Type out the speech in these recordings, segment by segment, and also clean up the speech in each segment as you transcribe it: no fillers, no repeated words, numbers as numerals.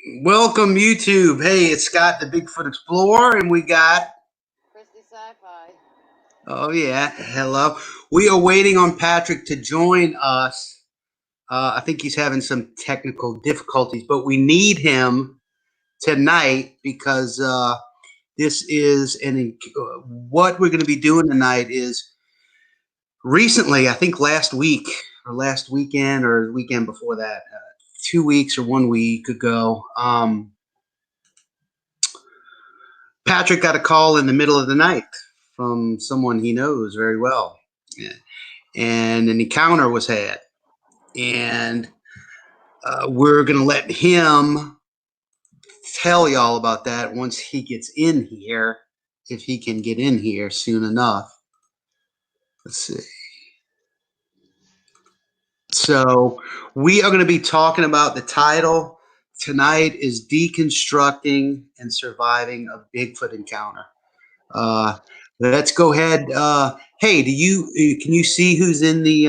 Welcome, YouTube. Hey, it's Scott, the Bigfoot Explorer, and we got. Christy Sci-Fi. Oh, yeah. Hello. We are waiting on Patrick to join us. I think he's having some technical difficulties, but we need him tonight because this is what we're going to be doing tonight is recently, I think last week or last weekend or the weekend before that, 2 weeks or 1 week ago. Patrick got a call in the middle of the night from someone he knows very well. And an encounter was had. And we're going to let him tell y'all about that once he gets in here, if he can get in here soon enough. Let's see. So we are going to be talking about the title tonight is Deconstructing and Surviving a Bigfoot Encounter. Let's go ahead. Hey, can you see who's in the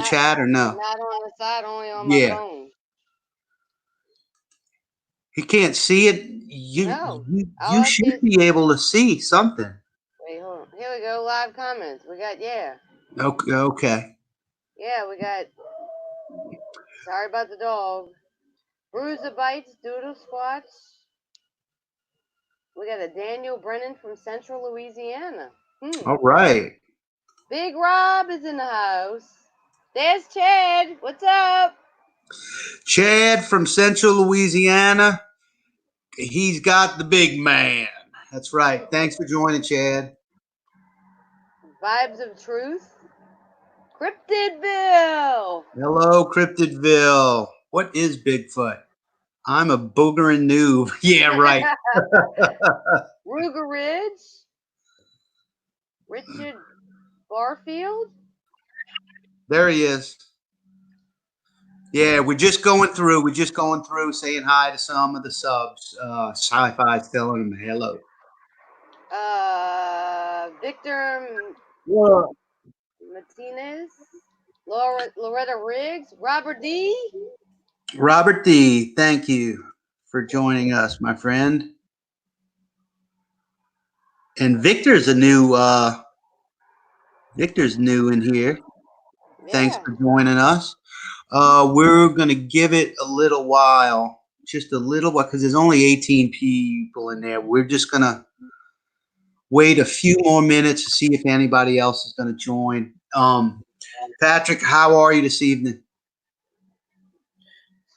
chat or no? Not on the side, only on my phone. He can't see it. You should be able to see something. Wait, hold on. Here we go. Live comments. We got Okay. Yeah, we got. Sorry about the dog. Bruiser bites, doodle squats. We got a Daniel Brennan from Central Louisiana. All right. Big Rob is in the house. There's Chad. What's up? Chad from Central Louisiana. He's got the big man. That's right. Thanks for joining, Chad. Vibes of Truth. Cryptidville. Hello, Cryptidville. What is Bigfoot? I'm a boogering noob. Yeah, right. Ruger Ridge. Richard Barfield. There he is. Yeah, we're just going through saying hi to some of the subs. Sci-Fi's telling them hello. Victor Martinez. Loretta Riggs. Robert D. Robert D. Thank you for joining us, my friend. And Victor's new in here. Yeah. Thanks for joining us. We're going to give it a little while, just a little while, because there's only 18 people in there. We're just going to wait a few more minutes to see if anybody else is going to join. Patrick, how are you this evening?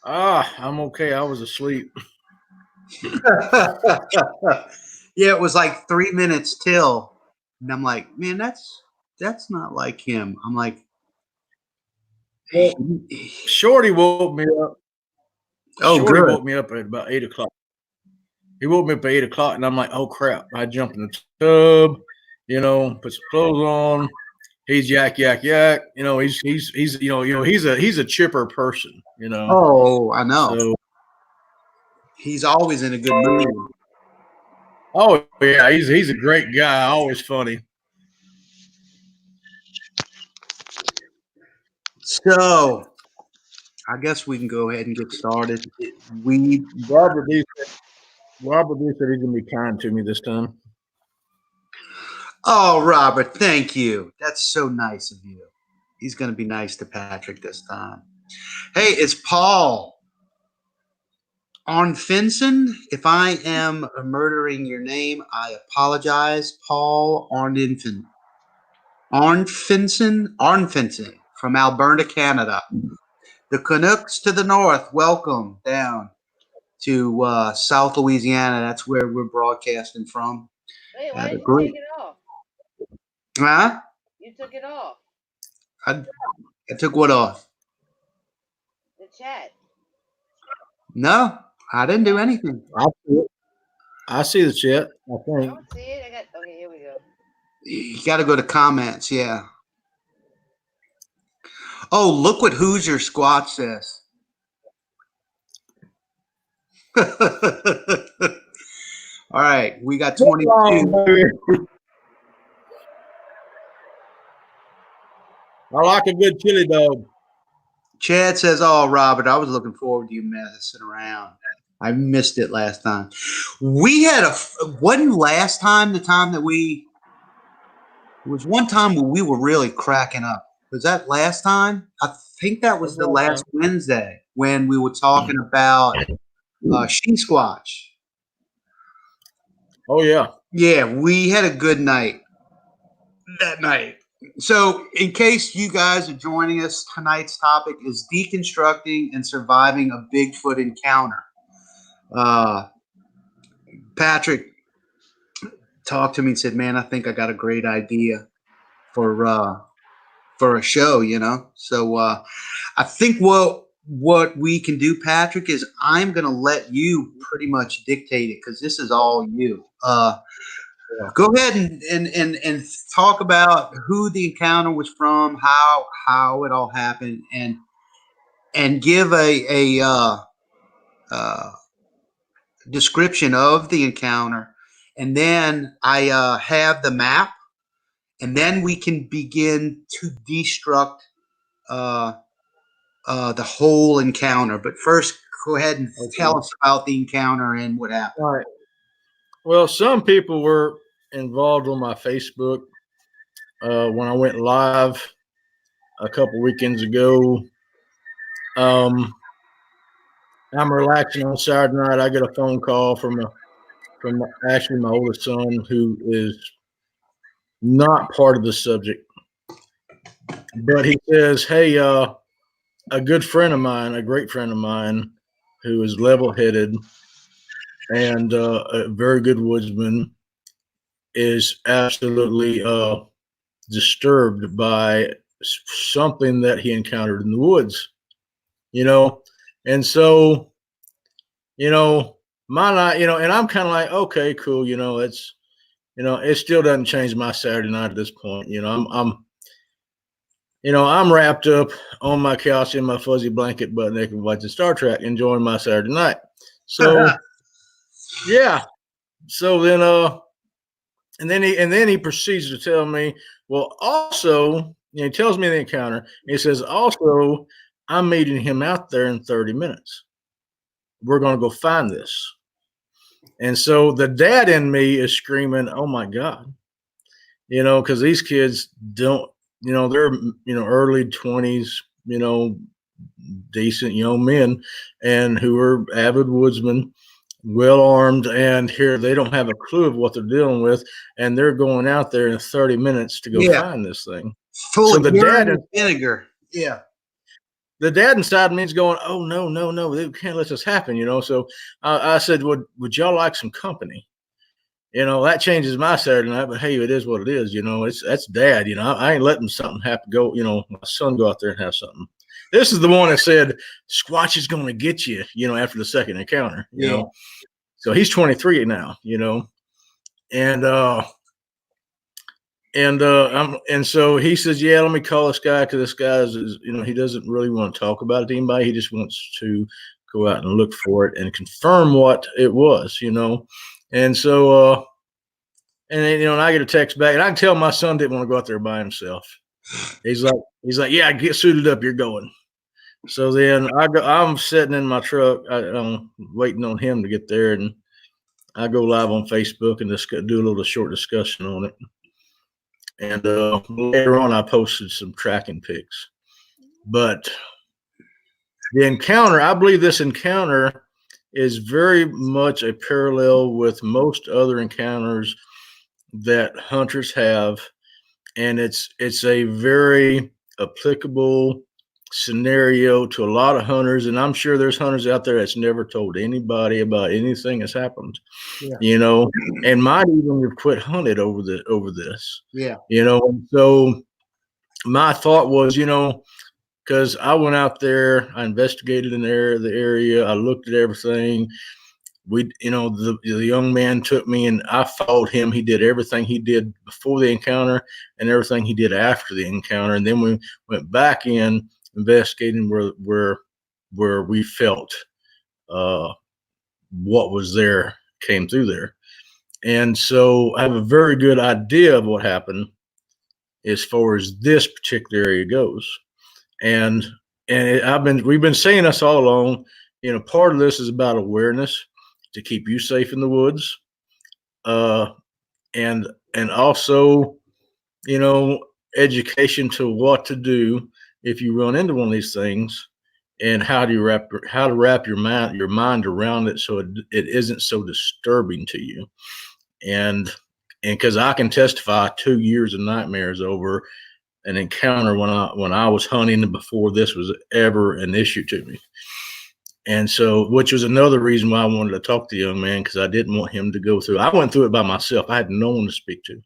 I'm okay. I was asleep. Yeah, it was like 3 minutes till. And I'm like, man, that's not like him. I'm like, Shorty woke me up. Shorty woke me up at about 8 o'clock. He woke me up at 8 o'clock, and I'm like, oh crap! I jumped in the tub, put some clothes on. He's yak. He's a chipper person, Oh, I know. So he's always in a good mood. Oh yeah, he's a great guy. Always funny. So, I guess we can go ahead and get started. Robert D said he's gonna be kind to me this time. Oh, Robert, thank you. That's so nice of you. He's going to be nice to Patrick this time. Hey, it's Paul Arnfinson. If I am murdering your name, I apologize. Paul Arnfinson from Alberta, Canada. The Canucks to the north, welcome down to South Louisiana. That's where we're broadcasting from. Wait, why did you take it off? Huh? You took it off. I took what off? The chat. No, I didn't do anything. I see the chat. I don't see it. Okay, here we go. You got to go to comments, yeah. Oh, look what Hoosier Squat says. All right, we got 22. I like a good chili dog. Chad says, "Oh, Robert, I was looking forward to you messing around. I missed it last time. We had wasn't last time the time that we. It was one time where we were really cracking up. Was that last time? I think that was the last Wednesday when we were talking about she squatch. Oh yeah. Yeah, we had a good night that night. So, in case you guys are joining us, tonight's topic is deconstructing and surviving a Bigfoot encounter. Patrick talked to me and said, "Man, I think I got a great idea for a show." So I think what we can do, Patrick, is I'm going to let you pretty much dictate it because this is all you. Go ahead and talk about who the encounter was from, how it all happened, and give a description of the encounter, and then I have the map, and then we can begin to destruct the whole encounter. But first, go ahead and tell us about the encounter and what happened. All right. Well, some people were involved on my Facebook when I went live a couple weekends ago. I'm relaxing on Saturday night. I get a phone call from actually my oldest son, who is not part of the subject, but he says, "Hey, a good friend of mine, a great friend of mine, who is level-headed and a very good woodsman, is absolutely disturbed by something that he encountered in the woods, and so, and I'm kind of like, okay, cool, it's, it still doesn't change my Saturday night at this point. I'm wrapped up on my couch in my fuzzy blanket, butt naked, watching Star Trek, enjoying my Saturday night. So, yeah. So then, and then he proceeds to tell me, well, also, he tells me the encounter. He says, also, I'm meeting him out there in 30 minutes. We're going to go find this. And so the dad in me is screaming, oh my God, because these kids don't, they're, early 20s, decent young men, and who are avid woodsmen, well armed, and here they don't have a clue of what they're dealing with, and they're going out there in 30 minutes to go find this thing. Full of vinegar. Yeah. The dad inside me is going, oh no, they can't let this happen, So I said, would y'all like some company? That changes my Saturday night, but hey, it is what it is. That's dad. I ain't letting something happen. My son go out there and have something. This is the one that said Squatch is going to get you, after the second encounter, you know. So he's 23 now, and so he says, yeah, let me call this guy, because this guy is, he doesn't really want to talk about it to anybody. He just wants to go out and look for it and confirm what it was, And so, and then, and I get a text back, and I can tell my son didn't want to go out there by himself. He's like, yeah, get suited up, you're going. So then I'm sitting in my truck, I'm waiting on him to get there, and I go live on Facebook and just do a little short discussion on it. And later on, I posted some tracking pics. But the encounter, I believe this encounter is very much a parallel with most other encounters that hunters have, and it's a very applicable scenario to a lot of hunters, and I'm sure there's hunters out there that's never told anybody about anything that's happened, and might even have quit hunted over this. And so my thought was, because I went out there, I investigated the area, I looked at everything. The young man took me, and I followed him. He did everything he did before the encounter and everything he did after the encounter. And then we went back in investigating where we felt what was there came through there. And so I have a very good idea of what happened as far as this particular area goes. And we've been saying this all along. Part of this is about awareness to keep you safe in the woods, and also, education to what to do if you run into one of these things, and how to wrap your mind around it so it isn't so disturbing to you. And because I can testify 2 years of nightmares over an encounter when I was hunting and before this was ever an issue to me. And so, which was another reason why I wanted to talk to the young man, because I didn't want him to go through. I went through it by myself. I had no one to speak to,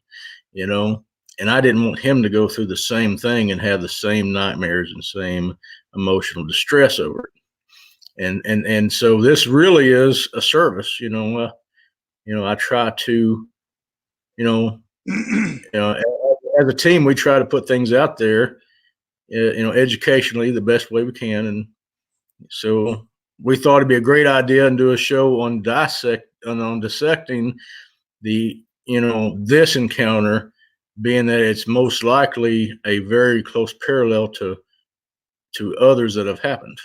and I didn't want him to go through the same thing and have the same nightmares and same emotional distress over it. And so this really is a service. I try to, as a team, we try to put things out there, educationally the best way we can. And so we thought it'd be a great idea and do a show on dissecting the, this encounter, being that it's most likely a very close parallel to others that have happened.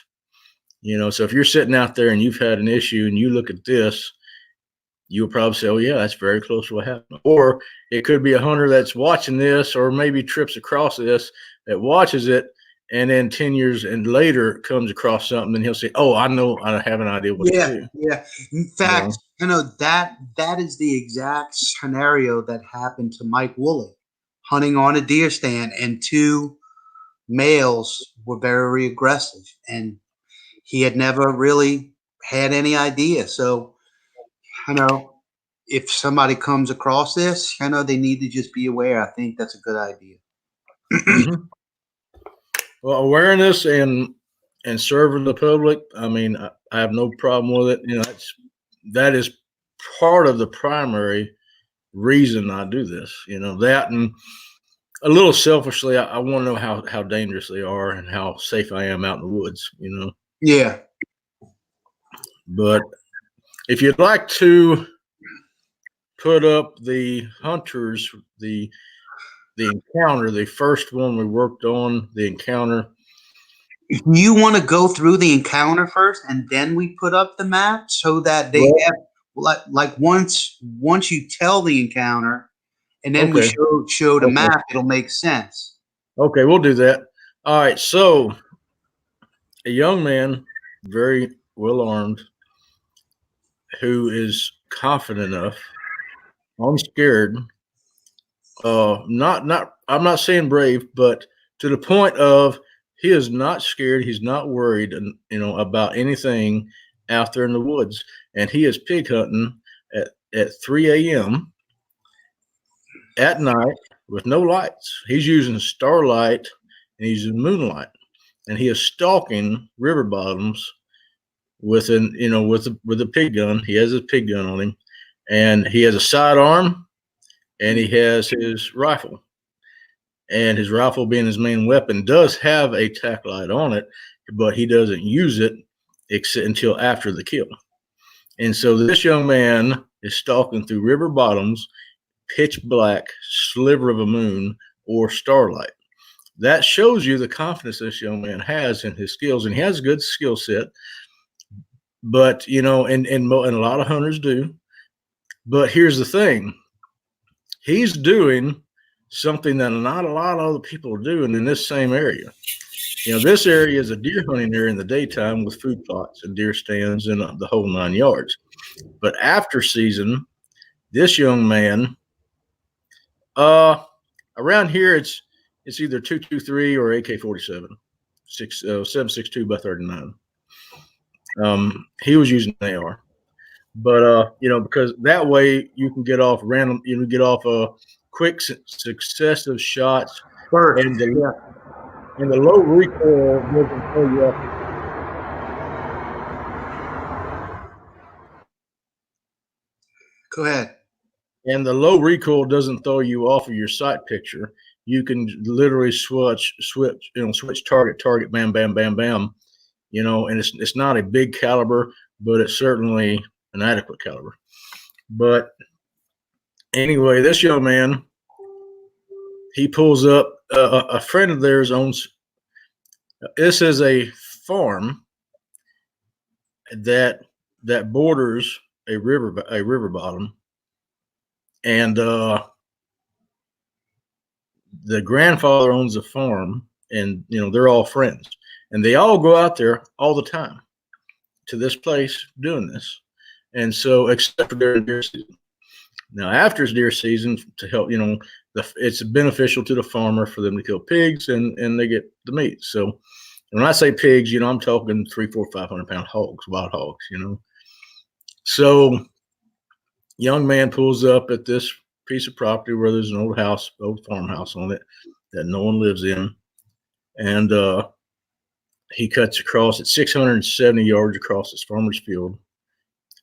So if you're sitting out there and you've had an issue and you look at this, you'll probably say, oh yeah, that's very close to what happened. Or it could be a hunter that's watching this, or maybe trips across this, that watches it, and then 10 years and later comes across something, and he'll say, oh, I know, I have an idea what to do. Yeah. In fact, that is the exact scenario that happened to Mike Woolley, hunting on a deer stand, and 2 males were very aggressive, and he had never really had any idea. So, if somebody comes across this, they need to just be aware. I think that's a good idea. Mm-hmm. Well, awareness and serving the public, I mean, I have no problem with it. That is part of the primary reason I do this. That, and a little selfishly, I want to know how dangerous they are and how safe I am out in the woods. Yeah. But if you'd like to put up the hunters, the encounter, the first one we worked on, the encounter. You want to go through the encounter first, and then we put up the map so that they have like once you tell the encounter, and then we show the map, it'll make sense. Okay, we'll do that. All right. So a young man, very well armed, who is confident enough, unscared, I'm not saying brave, but to the point of he is not scared, he's not worried, about anything out there in the woods, and he is pig hunting at 3 a.m. at night with no lights. He's using starlight and he's using moonlight, and he is stalking river bottoms with a pig gun. He has his pig gun on him, and he has a sidearm, and he has his rifle. And his rifle, being his main weapon, does have a tack light on it, but he doesn't use it until after the kill. And so this young man is stalking through river bottoms, pitch black, sliver of a moon, or starlight. That shows you the confidence this young man has in his skills, and he has a good skill set. But and a lot of hunters do. But here's the thing: he's doing something that not a lot of other people are doing in this same area. This area is a deer hunting area in the daytime with food plots and deer stands and the whole 9 yards. But after season, this young man, around here, it's either 223 or AK-47, 7.62 by 39. He was using an AR, but because that way you can get off random, get off quick successive shots, and the low recoil doesn't throw you off. Go ahead. And the low recoil doesn't throw you off of your sight picture. You can literally switch, target, bam, bam, bam, bam. And it's not a big caliber, but it's certainly an adequate caliber. But anyway, this young man, he pulls up. A friend of theirs owns This is a farm that borders a river bottom, and the grandfather owns a farm, and they're all friends, and they all go out there all the time to this place doing this. And so, except for during deer season. Now, after it's deer season, to help, it's beneficial to the farmer for them to kill pigs, and they get the meat. So when I say pigs, I'm talking 300, 400, 500-pound hogs, wild hogs, So young man pulls up at this piece of property where there's an old farmhouse on it that no one lives in. And he cuts across at 670 yards across this farmer's field,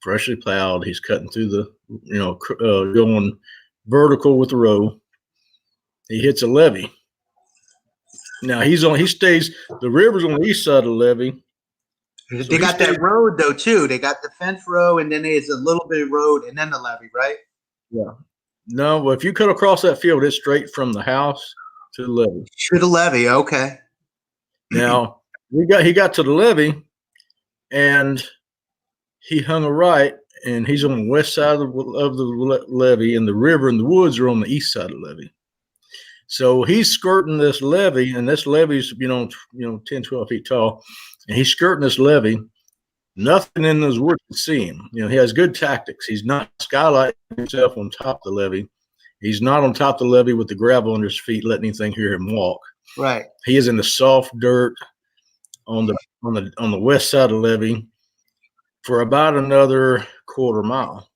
freshly plowed. He's cutting through the, going vertical with the row. He hits a levee. Now he stays, the river's on the east side of the levee. So they got that road though too. They got the fence row, and then there's a little bit of road, and then the levee, right? Yeah. No, well, if you cut across that field, it's straight from the house to the levee. To the levee, okay. Now he got to the levee, and he hung a right, and he's on the west side of the levee, and the river and the woods are on the east side of the levee. So he's skirting this levee, and this levee's 10, 12 feet tall, and he's skirting this levee. Nothing in those woods can see him. He has good tactics. He's not skylighting himself on top of the levee. He's not on top of the levee with the gravel under his feet, letting anything hear him walk. Right. He is in the soft dirt on the west side of the levee for about another quarter mile.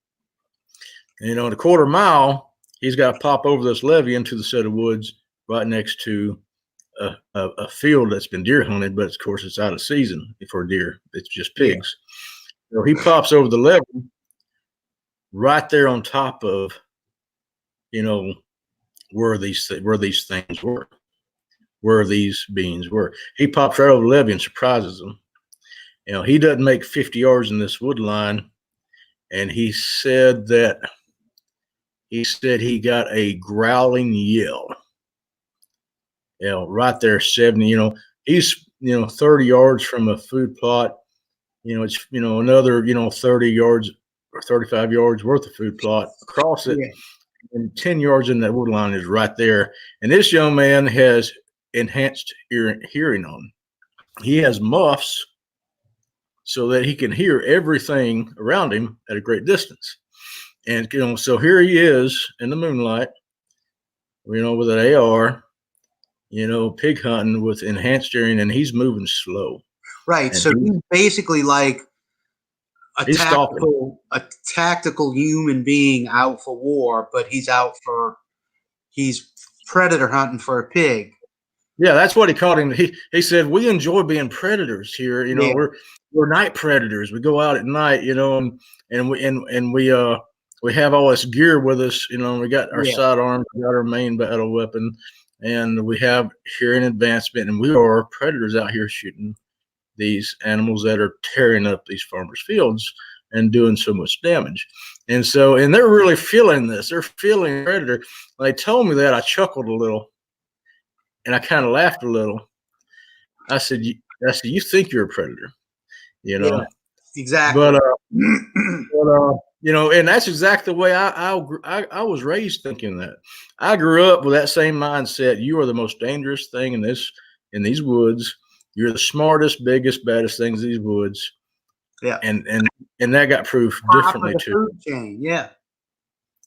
And, in a quarter mile, he's got to pop over this levee into the set of woods right next to a field that's been deer hunted, but of course it's out of season for deer. It's just pigs. Yeah. So he pops over the levee right there on top of, where these things were, where these beings were. He pops right over the levee and surprises them. He doesn't make 50 yards in this wood line, and he said he got a growling yell. Right there, 70, he's, 30 yards from a food plot. It's, another, 30 yards or 35 yards worth of food plot across it. Yeah. And 10 yards in that wood line is right there. And this young man has enhanced hearing on. He has muffs so that he can hear everything around him at a great distance. And, so here he is in the moonlight, with an AR, pig hunting with enhanced hearing, and he's moving slow. Right. And so he's basically like a tactical human being out for war, but he's predator hunting for a pig. Yeah, that's what he called him. He said, we enjoy being predators here. We're night predators. We go out at night, and we have all this gear with us, we got our sidearms, we got our main battle weapon, and we have hearing advancement, and we are predators out here shooting these animals that are tearing up these farmers' fields and doing so much damage. And they're really feeling this. They're feeling predator. When they told me that, I chuckled a little, and I kind of laughed a little. I said, you think you're a predator, Yeah, exactly. But and that's exactly the way I was raised thinking that. I grew up with that same mindset. You are the most dangerous thing in these woods. You're the smartest, biggest, baddest things in these woods. Yeah. And that got proved differently to food chain. Yeah.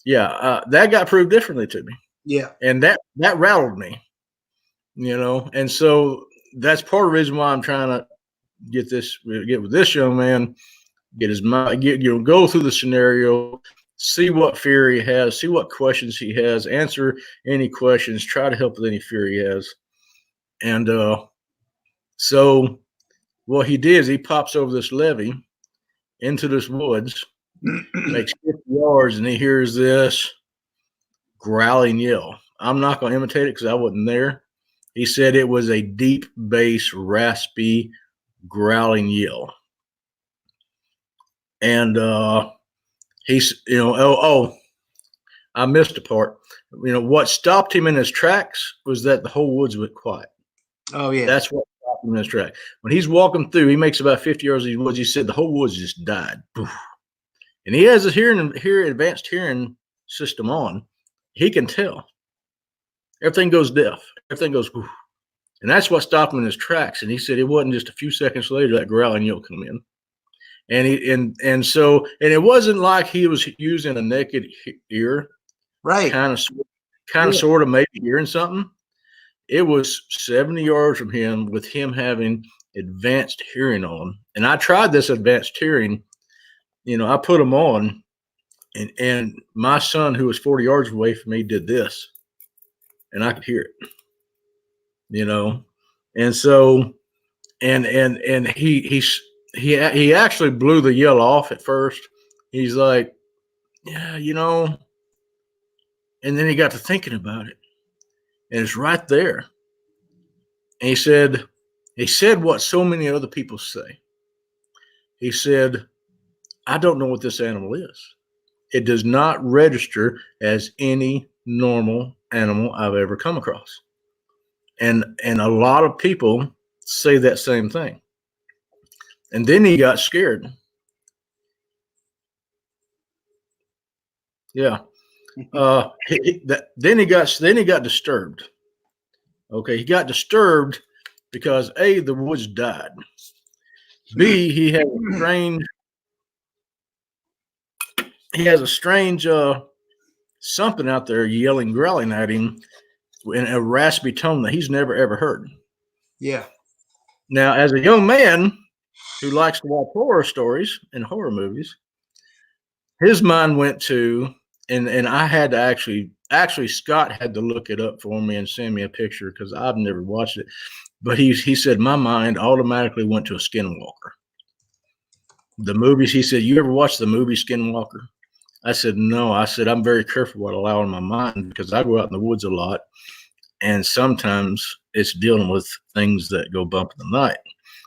Yeah. That got proved differently to me. Yeah. And that rattled me, and so that's part of the reason why I'm trying to get with this young man, get his mind, go through the scenario, see what fear he has, see what questions he has, answer any questions, try to help with any fear he has. And so what he did is he pops over this levee into this woods, makes 50 yards, and he hears this growling yell. I'm not going to imitate it because I wasn't there. He said it was a deep bass, raspy, growling yell. And he's, I missed a part. What stopped him in his tracks was that the whole woods went quiet. Oh, yeah. That's what stopped him in his track. When he's walking through, he makes about 50 yards of these woods. He said the whole woods just died. Poof. And he has a advanced hearing system on. He can tell. Everything goes deaf. Everything goes poof. And that's what stopped him in his tracks. And he said it wasn't just a few seconds later that growling yell come in. And so it wasn't like he was using a naked ear, Right. kind of sort of maybe hearing something. It was 70 yards from him with him having advanced hearing on. And I tried this advanced hearing. I put them on, and my son, who was 40 yards away from me, did this, and I could hear it. And so, and he actually blew the yell off at first. He's like, yeah, and then he got to thinking about it, and it's right there. And he said what so many other people say. He said, I don't know what this animal is. It does not register as any normal animal I've ever come across. And a lot of people say that same thing. And then he got scared. Yeah. Then he got disturbed. Okay, he got disturbed because A, the woods died. B, he has a strange something out there yelling, growling at him in a raspy tone that he's never ever heard. Yeah. Now, as a young man who likes to watch horror stories and horror movies, his mind went to, and I had to actually Scott had to look it up for me and send me a picture because I've never watched it. But he said my mind automatically went to a Skinwalker. The movies, he said, you ever watch the movie Skinwalker? I said, no. I said, I'm very careful what I allow in my mind because I go out in the woods a lot. And sometimes it's dealing with things that go bump in the night.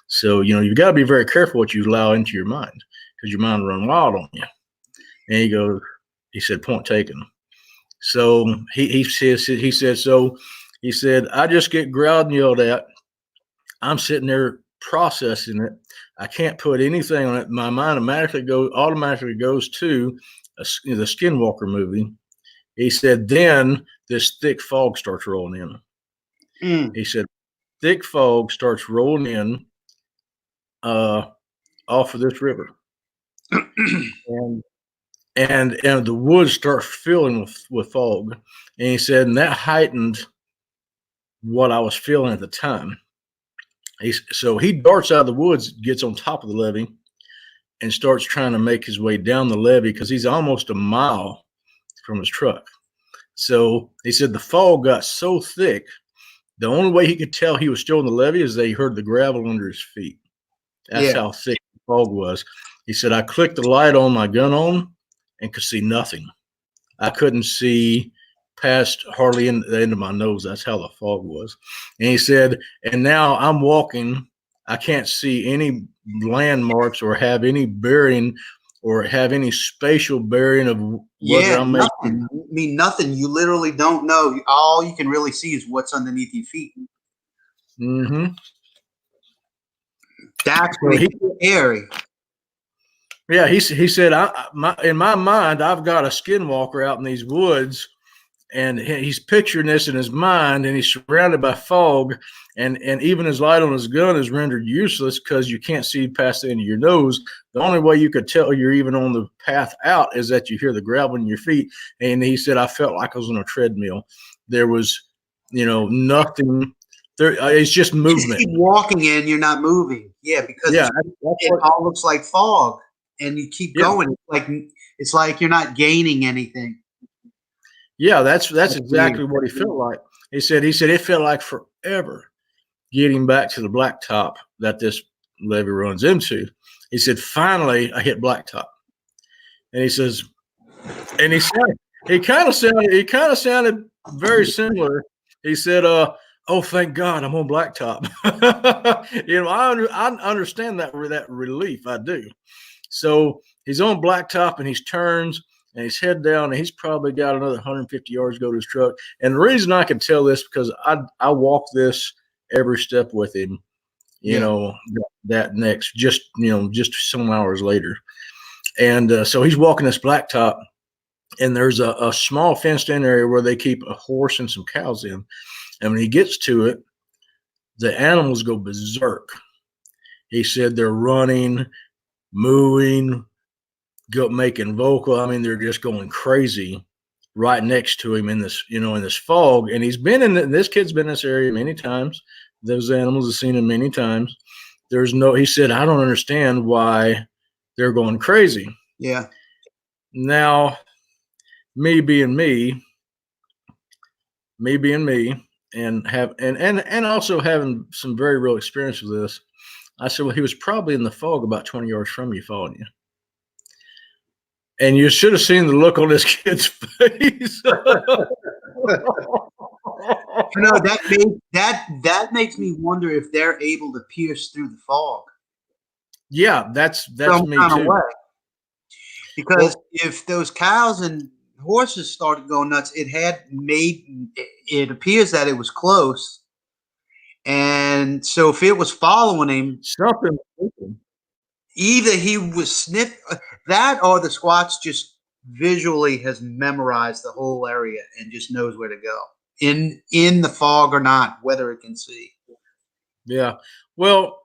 So, you've got to be very careful what you allow into your mind because your mind will run wild on you. And he said, point taken. So he said, I just get growled and yelled at. I'm sitting there processing it. I can't put anything on it. My mind automatically goes to the Skinwalker movie. He said, then this thick fog starts rolling in. He said, thick fog starts rolling in off of this river. and the woods start filling with fog. And he said, and that heightened what I was feeling at the time. So he darts out of the woods, gets on top of the levee, and starts trying to make his way down the levee because he's almost a mile from his truck. So he said the fog got so thick, the only way he could tell he was still in the levee is that he heard the gravel under his feet. That's how thick the fog was. He said, I clicked the light on my gun on and could see nothing. I couldn't see past hardly in the end of my nose. That's how the fog was. And he said, and now I'm walking. I can't see any landmarks or have any bearing or have any spatial bearing of whether I'm nothing. I mean, nothing. You literally don't know. All you can really see is what's underneath your feet. Mm-hmm. That's really scary. Yeah, he said, in my mind, I've got a Skinwalker out in these woods, and he's picturing this in his mind, and he's surrounded by fog, and even his light on his gun is rendered useless because you can't see past the end of your nose. The only way you could tell you're even on the path out is that you hear the gravel in your feet. And he said, I felt like I was on a treadmill. There was, nothing. There, it's just movement. You keep walking and you're not moving. Yeah, because it all looks like fog, and you keep going. It's like you're not gaining anything. Yeah, that's exactly what he felt like. He said it felt like forever getting back to the blacktop that this levee runs into. He said, finally, I hit blacktop. And he says, and he kind of sounded very similar. He said, oh, thank God I'm on blacktop. I understand that relief. I do. So he's on blacktop and he turns and he's head down and he's probably got another 150 yards to go to his truck. And the reason I can tell this because I walk this every step with him. you know, that next, just, you know, just some hours later. And so he's walking this blacktop, and there's a small fenced in area where they keep a horse and some cows in. And when he gets to it, the animals go berserk. He said they're running, mooing, making vocal. I mean, they're just going crazy right next to him in this, you know, in this fog. And he's been in this kid's been in this area many times. Those animals have seen him many times. He said, I don't understand why they're going crazy. Yeah. Now, me being me, and also having some very real experience with this, I said, well, he was probably in the fog about 20 yards from you, following you. And you should have seen the look on this kid's face. No, that makes me wonder if they're able to pierce through the fog. Yeah, that's some me kind too. of way. Because if those cows and horses started going nuts, it appears that it was close. And so if it was following him, Something. either he was that, or the Squatch just visually has memorized the whole area and just knows where to go in the fog or not, whether it can see. Yeah. Well,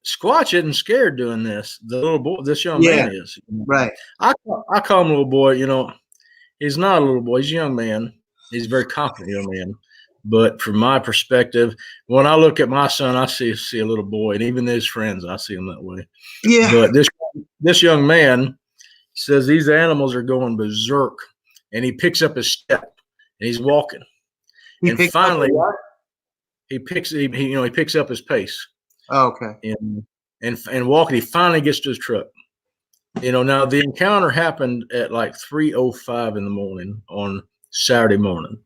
Squatch isn't scared doing this. The little boy, this young man is. Right. I call him a little boy. You know, he's not a little boy. He's a young man. He's a very confident young man. But from my perspective, when I look at my son, I see a little boy, and even his friends, I see him that way. Yeah. But this young man says these animals are going berserk, and he picks up his step and he's walking. And finally, he picks up his pace. Oh, okay. And walking, he finally gets to his truck. You know, now the encounter happened at like 3:05 in the morning on Saturday morning.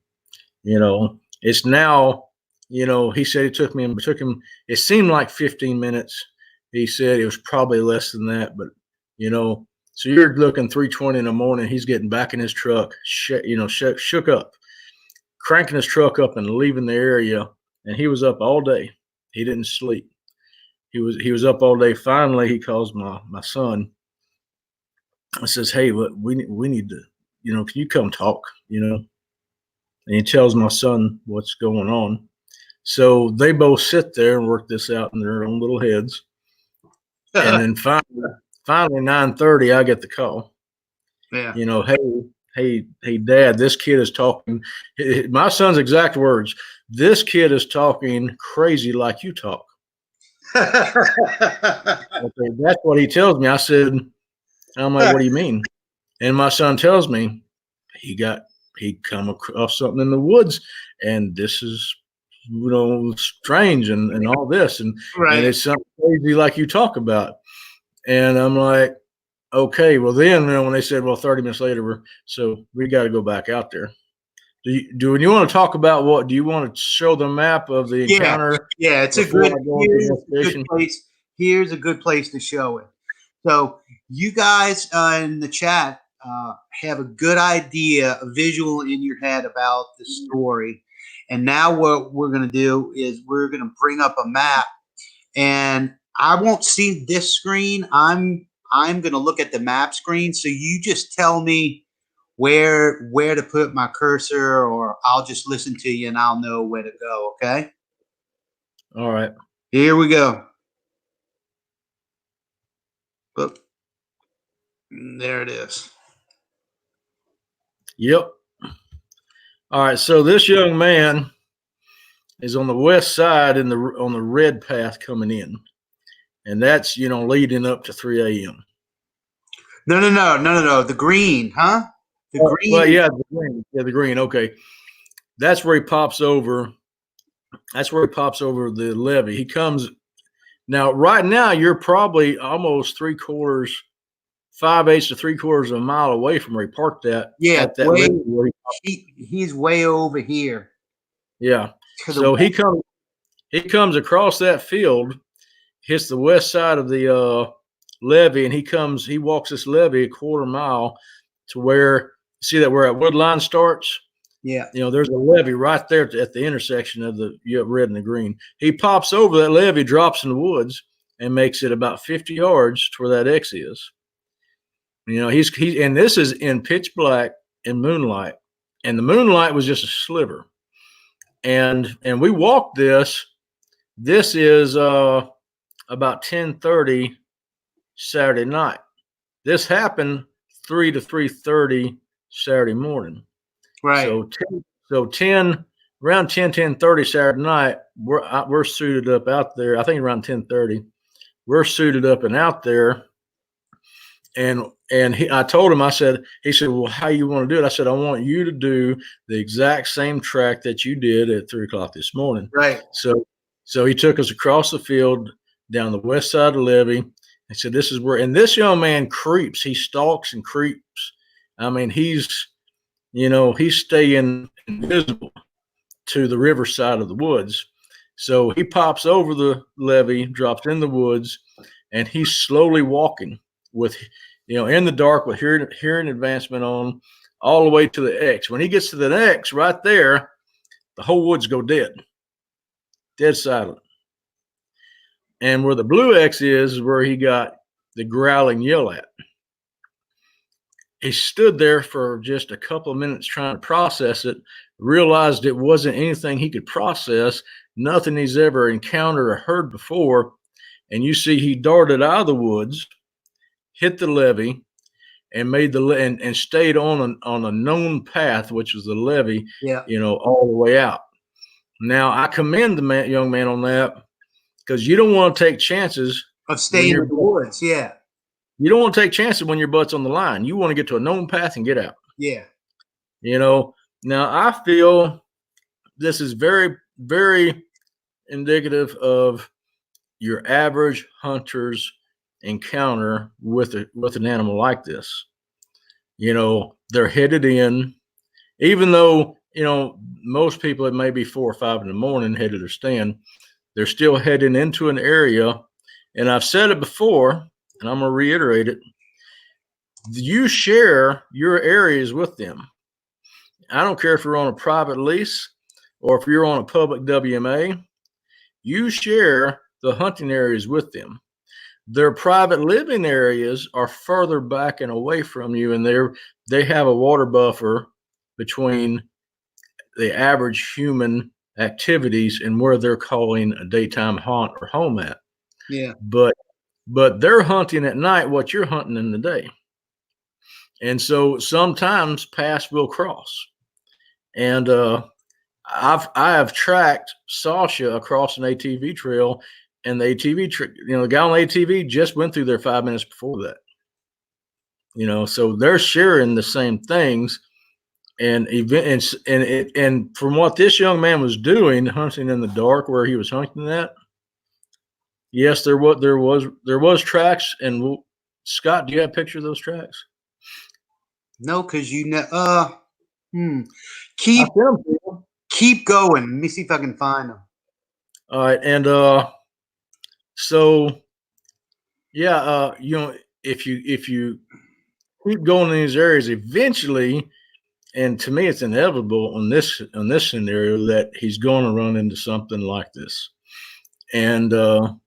You know, it's now, you know, he said it took him, it seemed like 15 minutes. He said it was probably less than that, but, you know, so you're looking 3:20 in the morning, he's getting back in his truck, shook up, cranking his truck up and leaving the area. And he was up all day. He didn't sleep. He was up all day. Finally, he calls my son. I says, hey, we need to, you know, can you come talk, you know? And he tells my son what's going on. So they both sit there and work this out in their own little heads. And then finally 9:30, I get the call. Yeah. You know, hey, Dad, this kid is talking. My son's exact words, this kid is talking crazy like you talk. Okay, that's what he tells me. I'm like, what do you mean? And my son tells me he come across something in the woods, and this is, you know, strange and all this, and it's something crazy like you talk about. And I'm like, okay, well then, you know, when they said, well, 30 minutes later, we got to go back out there. Do you want to talk about what? Do you want to show the map of the encounter? Yeah, it's a good place. Here's a good place to show it. So you guys in the chat have a good idea, a visual in your head about the story. And now what we're going to do is we're going to bring up a map, and I won't see this screen. I'm going to look at the map screen. So you just tell me where to put my cursor, or I'll just listen to you and I'll know where to go. Okay. All right. Here we go. Oop. There it is. Yep. All right. So this young man is on the west side on the red path coming in, and that's, you know, leading up to 3 a.m. No. The green, huh? The green. Well, yeah, the green. Yeah, the green. Okay. That's where he pops over. That's where he pops over the levee. He comes now. Right now, you're probably almost 3/4, 5/8 to 3/4 of a mile away from where he parked at. Yeah, at that levee where he's way over here. Yeah. So he comes across that field, hits the west side of the levee, and he walks this levee a 1/4 mile to where, see that where that wood line starts, Yeah. There's a levee right there at the intersection of the red and the green. He pops over that levee, drops in the woods, and makes it about 50 yards to where that X is. He's and this is in pitch black and moonlight, and the moonlight was just a sliver. And we walked this. This is about 10:30 Saturday night. This happened 3 to 3:30 Saturday morning. Right. So 10 around 10:30 Saturday night, we're suited up out there. I think around 10:30, we're suited up and out there. And I told him, he said, well, how you want to do it? I said, I want you to do the exact same track that you did at 3:00 this morning. Right. So he took us across the field down the west side of the levee. He said, this is where, and this young man creeps. He stalks and creeps. I mean, he's staying invisible to the river side of the woods. So he pops over the levee, drops in the woods, and he's slowly walking with, in the dark with hearing advancement on all the way to the X. When he gets to the X right there, the whole woods go dead silent. And where the blue X is where he got the growling yell at. He stood there for just a couple of minutes trying to process it, realized it wasn't anything he could process, nothing he's ever encountered or heard before. And you see he darted out of the woods, hit the levee, and made and stayed on a known path, which was the levee, all the way out. Now, I commend the young man on that, because you don't want to take chances of staying in the woods. Yeah. You don't want to take chances when your butt's on the line. You want to get to a known path and get out. Yeah. Now I feel this is very, very indicative of your average hunter's encounter with an animal like this. They're headed in, even though, most people, it may be 4 or 5 in the morning headed to stand, they're still heading into an area. And I've said it before, and I'm going to reiterate it. You share your areas with them. I don't care if you're on a private lease or if you're on a public WMA, you share the hunting areas with them. Their private living areas are further back and away from you, and they have a water buffer between the average human activities and where they're calling a daytime haunt or home at. Yeah. But they're hunting at night what you're hunting in the day. And so sometimes paths will cross. And I have tracked Sasha across an ATV trail, and the ATV, the guy on the ATV just went through there 5 minutes before that. So they're sharing the same things. And from what this young man was doing, hunting in the dark where he was hunting at, yes, there was tracks. And Scott, do you have a picture of those tracks? No, because keep going. Let me see if I can find them. All right, and so yeah, if you keep going in these areas, eventually, and to me, it's inevitable in this scenario that he's going to run into something like this, and and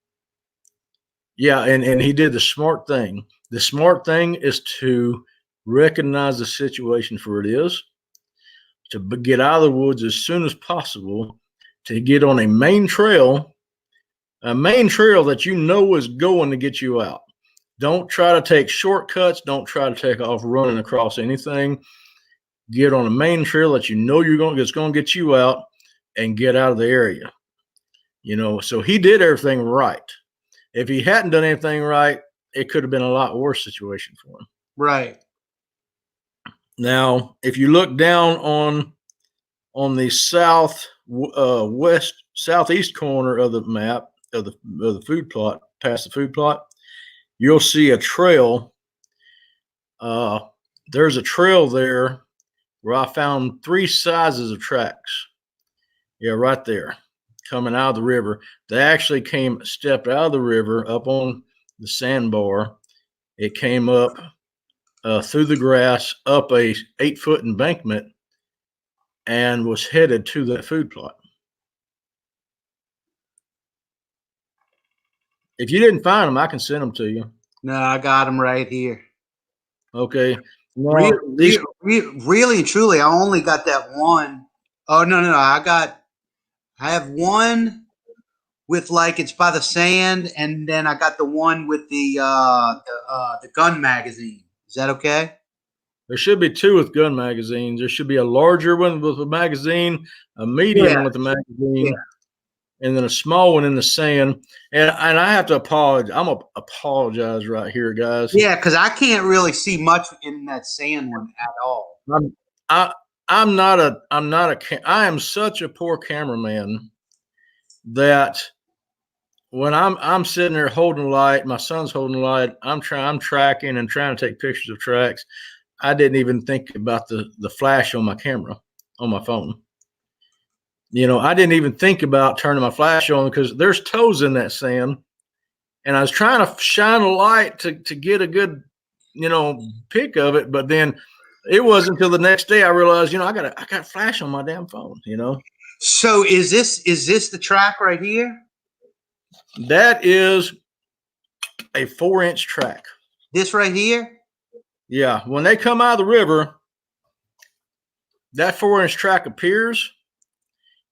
he did the smart thing. The smart thing is to recognize the situation for it is, to get out of the woods as soon as possible, to get on a main trail that is going to get you out. Don't try to take shortcuts. Don't try to take off running across anything. Get on a main trail that it's going to get you out and get out of the area. So he did everything right. If he hadn't done anything right, it could have been a lot worse situation for him. Right. Now, if you look down on the southeast corner of the map of the food plot, past the food plot, you'll see a trail. There's a trail there where I found 3 sizes of tracks. Yeah, right there, coming out of the river. They actually stepped out of the river up on the sandbar. It came up through the grass, up a 8-foot embankment, and was headed to that food plot. If you didn't find them, I can send them to you. No, I got them right here. Okay. Really, Well, these, really and truly, I only got that one. Oh no, I have one with like it's by the sand, and then I got the one with the gun magazine. Is that okay? there should be two with gun magazines. There should be a larger one with a magazine, a medium Yeah. one with a magazine, Yeah. and then a small one in the sand. And I have to apologize. I'm gonna apologize right here, guys. Yeah, because I can't really see much in that sand one at all. I'm not a I am such a poor cameraman that when I'm sitting there holding the light, my son's holding the light, I'm tracking and trying to take pictures of tracks. I didn't even think about the flash on my camera, on my phone. I didn't even think about turning my flash on because there's toes in that sand. And I was trying to shine a light to get a good, pic of it. But then it wasn't until the next day I realized, I got flash on my damn phone, So is this the track right here? That is a 4-inch track. This right here? Yeah. When they come out of the river, that 4-inch track appears.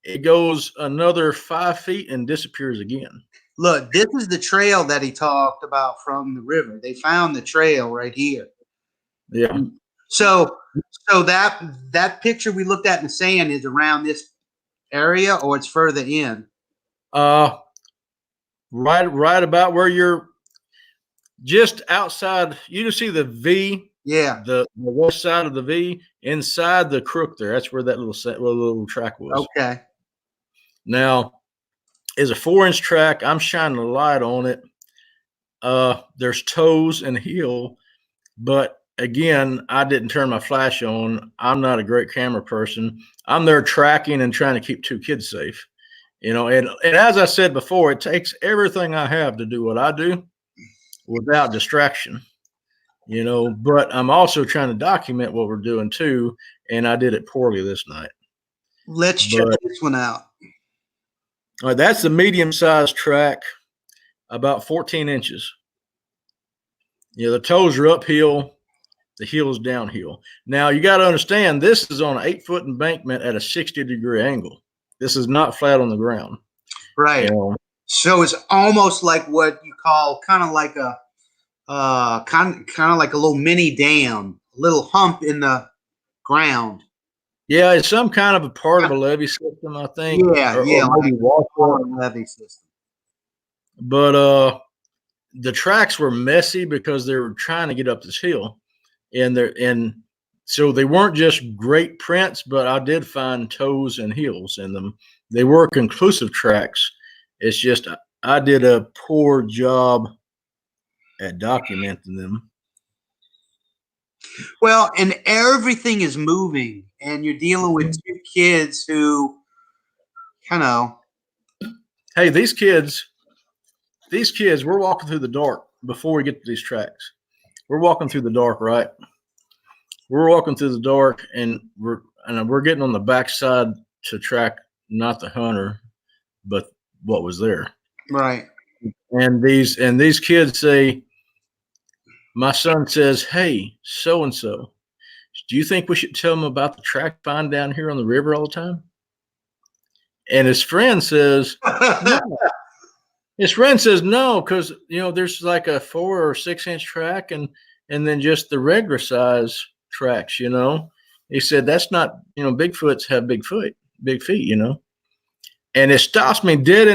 It goes another 5 feet and disappears again. Look, this is the trail that he talked about from the river. They found the trail right here. Yeah. So that picture we looked at in the sand is around this area, or it's further in? Right about where you're just outside. You can see the V. Yeah. The west side of the V inside the crook there. That's where that little track was. Okay. Now, it's a 4-inch track. I'm shining a light on it. There's toes and heel, but again, I didn't turn my flash on. I'm not a great camera person. I'm there tracking and trying to keep 2 kids safe, and as I said before, it takes everything I have to do what I do without distraction, but I'm also trying to document what we're doing too. And I did it poorly this night. Let's check this one out. All right, that's the medium-sized track, about 14 inches. The toes are uphill, the heel is downhill. Now, you got to understand, this is on an 8-foot embankment at a 60-degree angle. This is not flat on the ground. Right. So it's almost like what you call kind of like a little mini dam, a little hump in the ground. Yeah, it's some kind of a part of a levee system, I think. Yeah, like a levee system. But the tracks were messy because they were trying to get up this hill, and so they weren't just great prints, but I did find toes and heels in them. They were conclusive tracks. It's just I did a poor job at documenting them. Well, and everything is moving, and you're dealing with 2 kids who, Hey, these kids, we're walking through the dark before we get to these tracks. We're walking through the dark, right? We're walking through the dark, and we're getting on the backside to track not the hunter, but what was there. Right. And these kids say, my son says, "Hey, so-and-so, do you think we should tell them about the track find down here on the river all the time?" And his friend says, "No." His friend says, "No, because there's like a 4 or 6 inch track and then just the regular size tracks, He said, "That's not, Bigfoots have big feet, And it stops me dead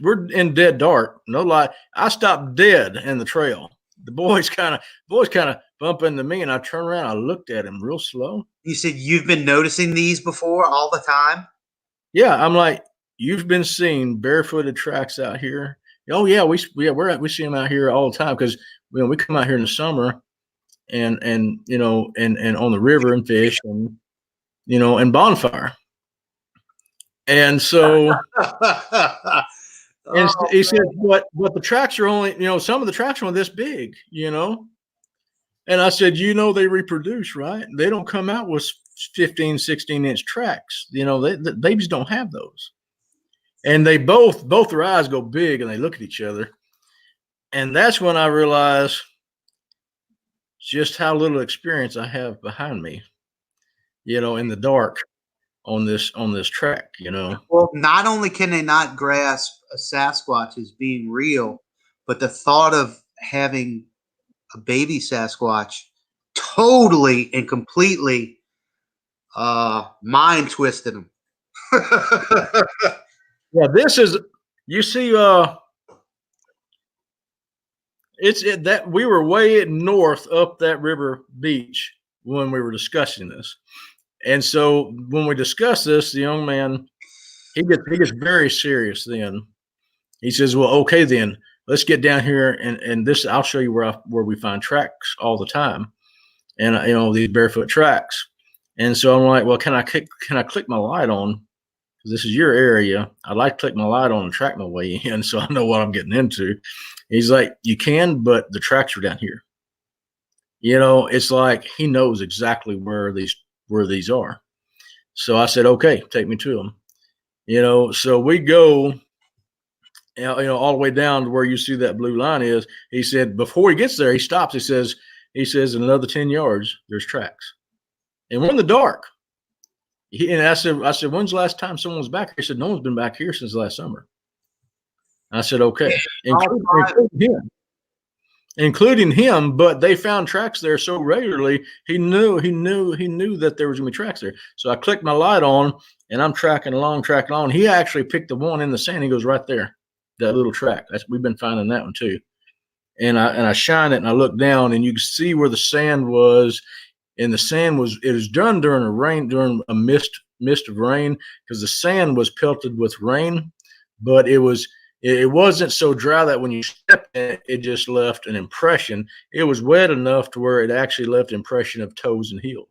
we're in dead dark, no lie. I stopped dead in the trail. The boys kind of bump into me, and I turned around. I looked at him real slow. You said you've been noticing these before all the time? Yeah, I'm like, you've been seeing barefooted tracks out here. Oh yeah, we see them out here all the time because we come out here in the summer, and on the river and fish and bonfire. And so, and he said, but the tracks are only, some of the tracks are this big, And I said, they reproduce, right? They don't come out with 15, 16-inch tracks. You know, the babies don't have those. And they both their eyes go big and they look at each other. And that's when I realized just how little experience I have behind me, you know, in the dark on this track, you know. Well, not only can they not grasp a Sasquatch as being real, but the thought of having a baby Sasquatch totally and completely mind twisted them. Yeah, this is, you see, that we were way north up that river beach when we were discussing this. And so when we discuss this, the young man, he gets very serious then. He says, well, okay, then let's get down here and this, I'll show you where we find tracks all the time. And, you know, these barefoot tracks. And so I'm like, well, can I click my light on? Because this is your area. I'd like to click my light on and track my way in so I know what I'm getting into. He's like, you can, but the tracks are down here. You know, it's like he knows exactly where these are. So I said, okay, take me to them. You know, so we go, you know, all the way down to where you see that blue line is. He said, before he gets there, he stops. He says, in another 10 yards, there's tracks. And we're in the dark. And I said, when's the last time someone was back here? He said, no one's been back here since last summer. I said, okay, including him, but they found tracks there so regularly, he knew that there was gonna be tracks there. So I clicked my light on and I'm tracking along. He actually picked the one in the sand. He goes, right there, that little track. We've been finding that one too. And I shine it and I look down and you can see where the sand was. And the sand it was done during a mist of rain, because the sand was pelted with rain, but it wasn't so dry that when you stepped in it, it just left an impression. It was wet enough to where it actually left an impression of toes and heels.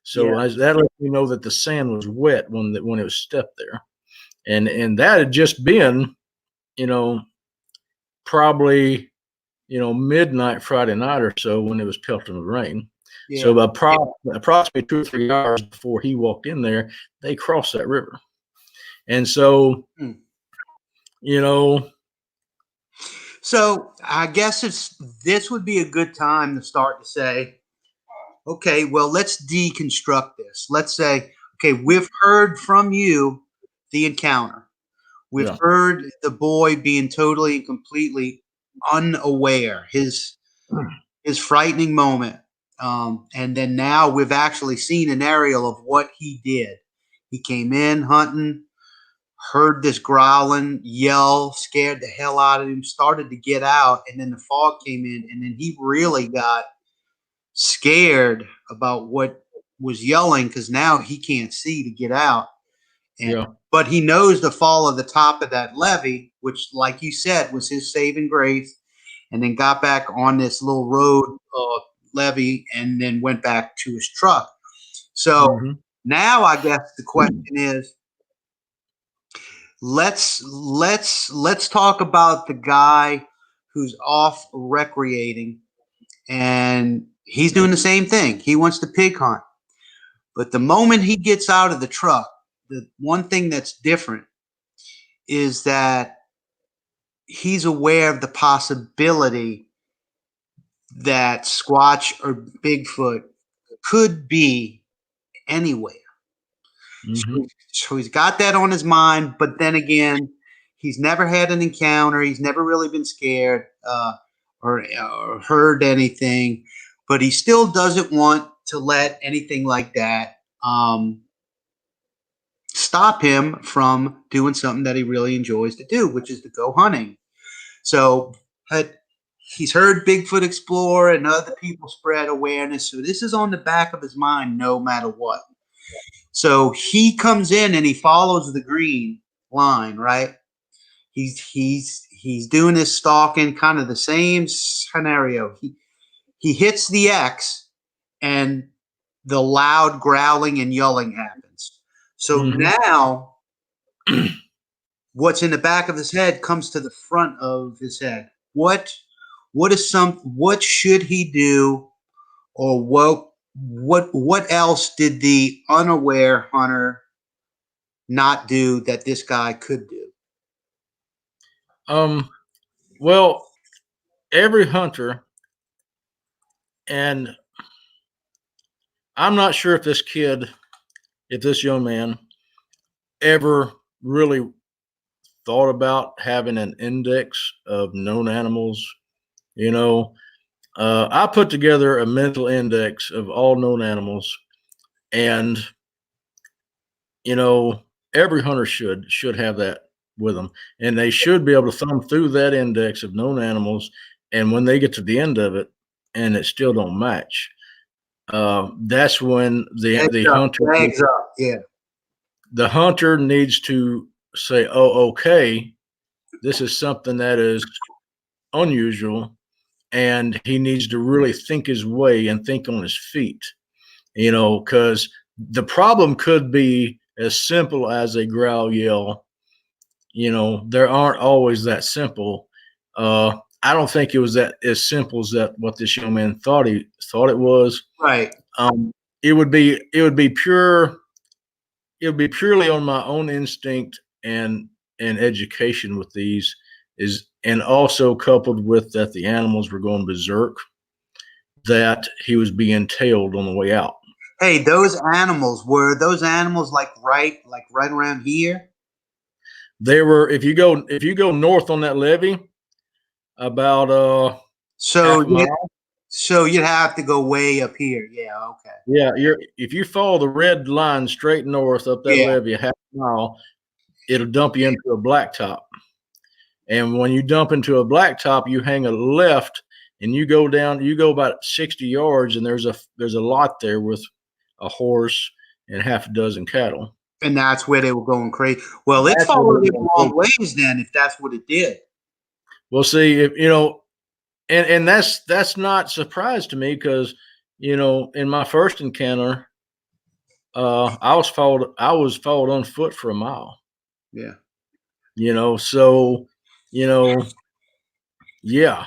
So that let me know that the sand was wet when it was stepped there. And that had just been, you know, probably, you know, midnight Friday night or so when it was pelting with rain. Yeah. So approximately 2 or 3 hours before he walked in there, they crossed that river. And so, you know. So I guess this would be a good time to start to say, okay, well, let's deconstruct this. Let's say, okay, we've heard from you the encounter. We've heard the boy being totally and completely unaware, his frightening moment. And then now we've actually seen an aerial of what he did. He came in hunting, heard this growling, yell, scared the hell out of him, started to get out, and then the fog came in, and then he really got scared about what was yelling, because now he can't see to get out. But he knows the fall of the top of that levee, which, like you said, was his saving grace, and then got back on this little road levee and then went back to his truck. So now I guess the question is, let's talk about the guy who's off recreating, and he's doing the same thing. He wants to pig hunt. But the moment he gets out of the truck, the one thing that's different is that he's aware of the possibility that Squatch or Bigfoot could be anywhere. So he's got that on his mind, but then again, he's never had an encounter. He's never really been scared or heard anything, but he still doesn't want to let anything like that stop him from doing something that he really enjoys to do, which is to go hunting. So he's heard Bigfoot Xplorer and other people spread awareness. So this is on the back of his mind no matter what. So he comes in and he follows the green line, right? He's doing this stalking, kind of the same scenario. He hits the X and the loud growling and yelling happens. So now what's in the back of his head comes to the front of his head. What should he do, or what else did the unaware hunter not do that this guy could do? Well, every hunter, and I'm not sure if this young man ever really thought about having an index of known animals. You know, I put together a mental index of all known animals, and you know, every hunter should have that with them, and they should be able to thumb through that index of known animals. And when they get to the end of it, and it still don't match, that's when the hunter Bags up. Yeah. the hunter needs to say, "Oh, okay, this is something that is unusual," and he needs to really think his way and think on his feet. Because the problem could be as simple as a growl yell. There aren't always that simple. I don't think it was that as simple as that what this young man thought it was. Right. Um, it would be purely on my own instinct and education with these and also coupled with that the animals were going berserk, that he was being tailed on the way out. Hey, were those animals like right around here? They were, if you go north on that levee about So half a mile. so you'd have to go way up here. Yeah. Okay. Yeah, if you follow the red line straight north up that Yeah. levee a half a mile, it'll dump you into a blacktop. And when you dump into a blacktop, you hang a left and you go about 60 yards, and there's a lot there with a horse and half a dozen cattle. And that's where they were going crazy. Well, it That's where followed they him were a long going ways then, if that's what it did. We'll see if and that's not surprise to me, because in my first encounter, I was followed on foot for a mile. Yeah. So yeah,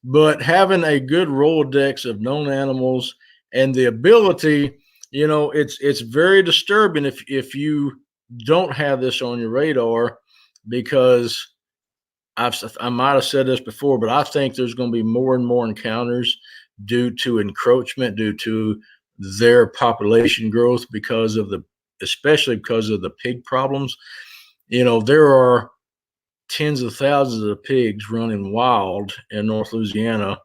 but having a good Rolodex of known animals and the ability, it's very disturbing if you don't have this on your radar, because I might have said this before, but I think there's going to be more and more encounters due to encroachment, due to their population growth, especially because of the pig problems. There are tens of thousands of pigs running wild in North Louisiana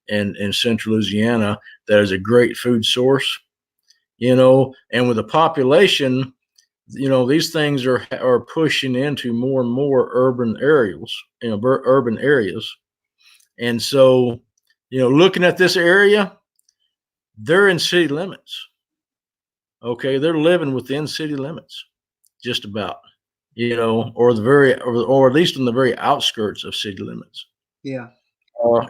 and in Central Louisiana. That is a great food source. And with the population, these things are pushing into more and more urban areas, and so looking at this area, they're in city limits. Okay, they're living within city limits, just about, or at least on the very outskirts of city limits. Yeah.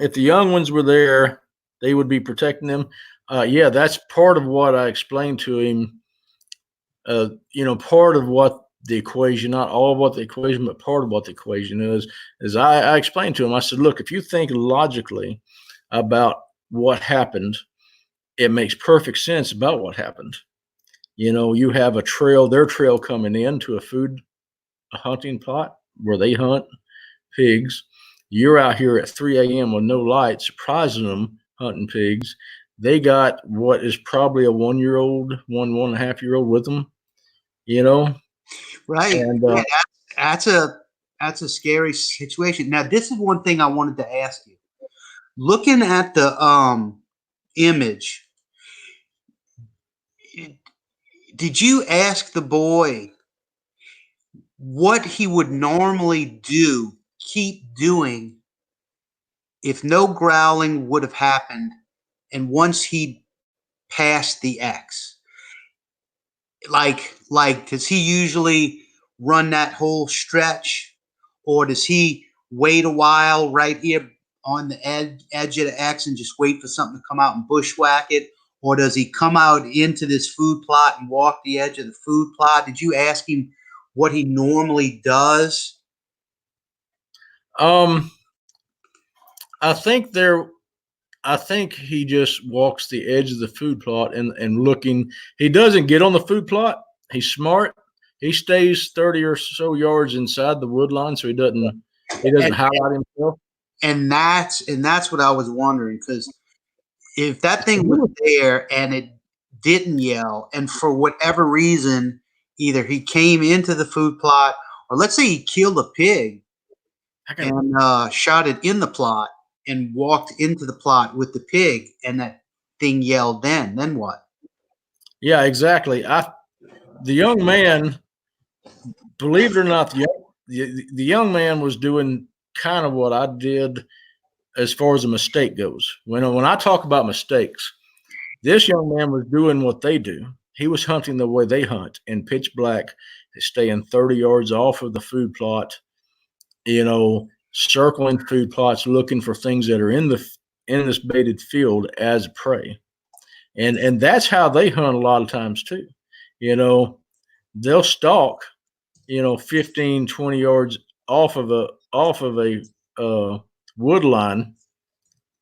If the young ones were there, they would be protecting them. Yeah, that's part of what I explained to him. Part of what the equation, not all of what the equation, but part of what the equation is I explained to him, I said, look, if you think logically about what happened, it makes perfect sense about what happened. You have their trail coming into a hunting plot where they hunt pigs. You're out here at 3 a.m. with no light, surprising them, hunting pigs. They got what is probably a 1-year-old, 1.5-year-old with them. Right. And Yeah, that's a scary situation. Now, this is one thing I wanted to ask you. Looking at the image, did you ask the boy what he would normally keep doing if no growling would have happened, and once he passed the X? Like does he usually run that whole stretch, or does he wait a while right here on the edge of the X and just wait for something to come out and bushwhack it? Or does he come out into this food plot and walk the edge of the food plot? Did you ask him what he normally does? I think I think he just walks the edge of the food plot and looking. He doesn't get on the food plot. He's smart. He stays 30 or so yards inside the wood line, so he doesn't And, highlight himself. and that's what I was wondering, because if that thing was there and it didn't yell, and for whatever reason, either he came into the food plot, or let's say he killed a pig and shot it in the plot and walked into the plot with the pig, and that thing yelled, then what? Yeah, exactly. The young man, believe it or not, the young man was doing kind of what I did as far as a mistake goes. When I talk about mistakes, this young man was doing what they do. He was hunting the way they hunt in pitch black, staying 30 yards off of the food plot, circling food plots, looking for things that are in this baited field as prey. And that's how they hunt a lot of times too. They'll stalk, 15, 20 yards off of a wood line,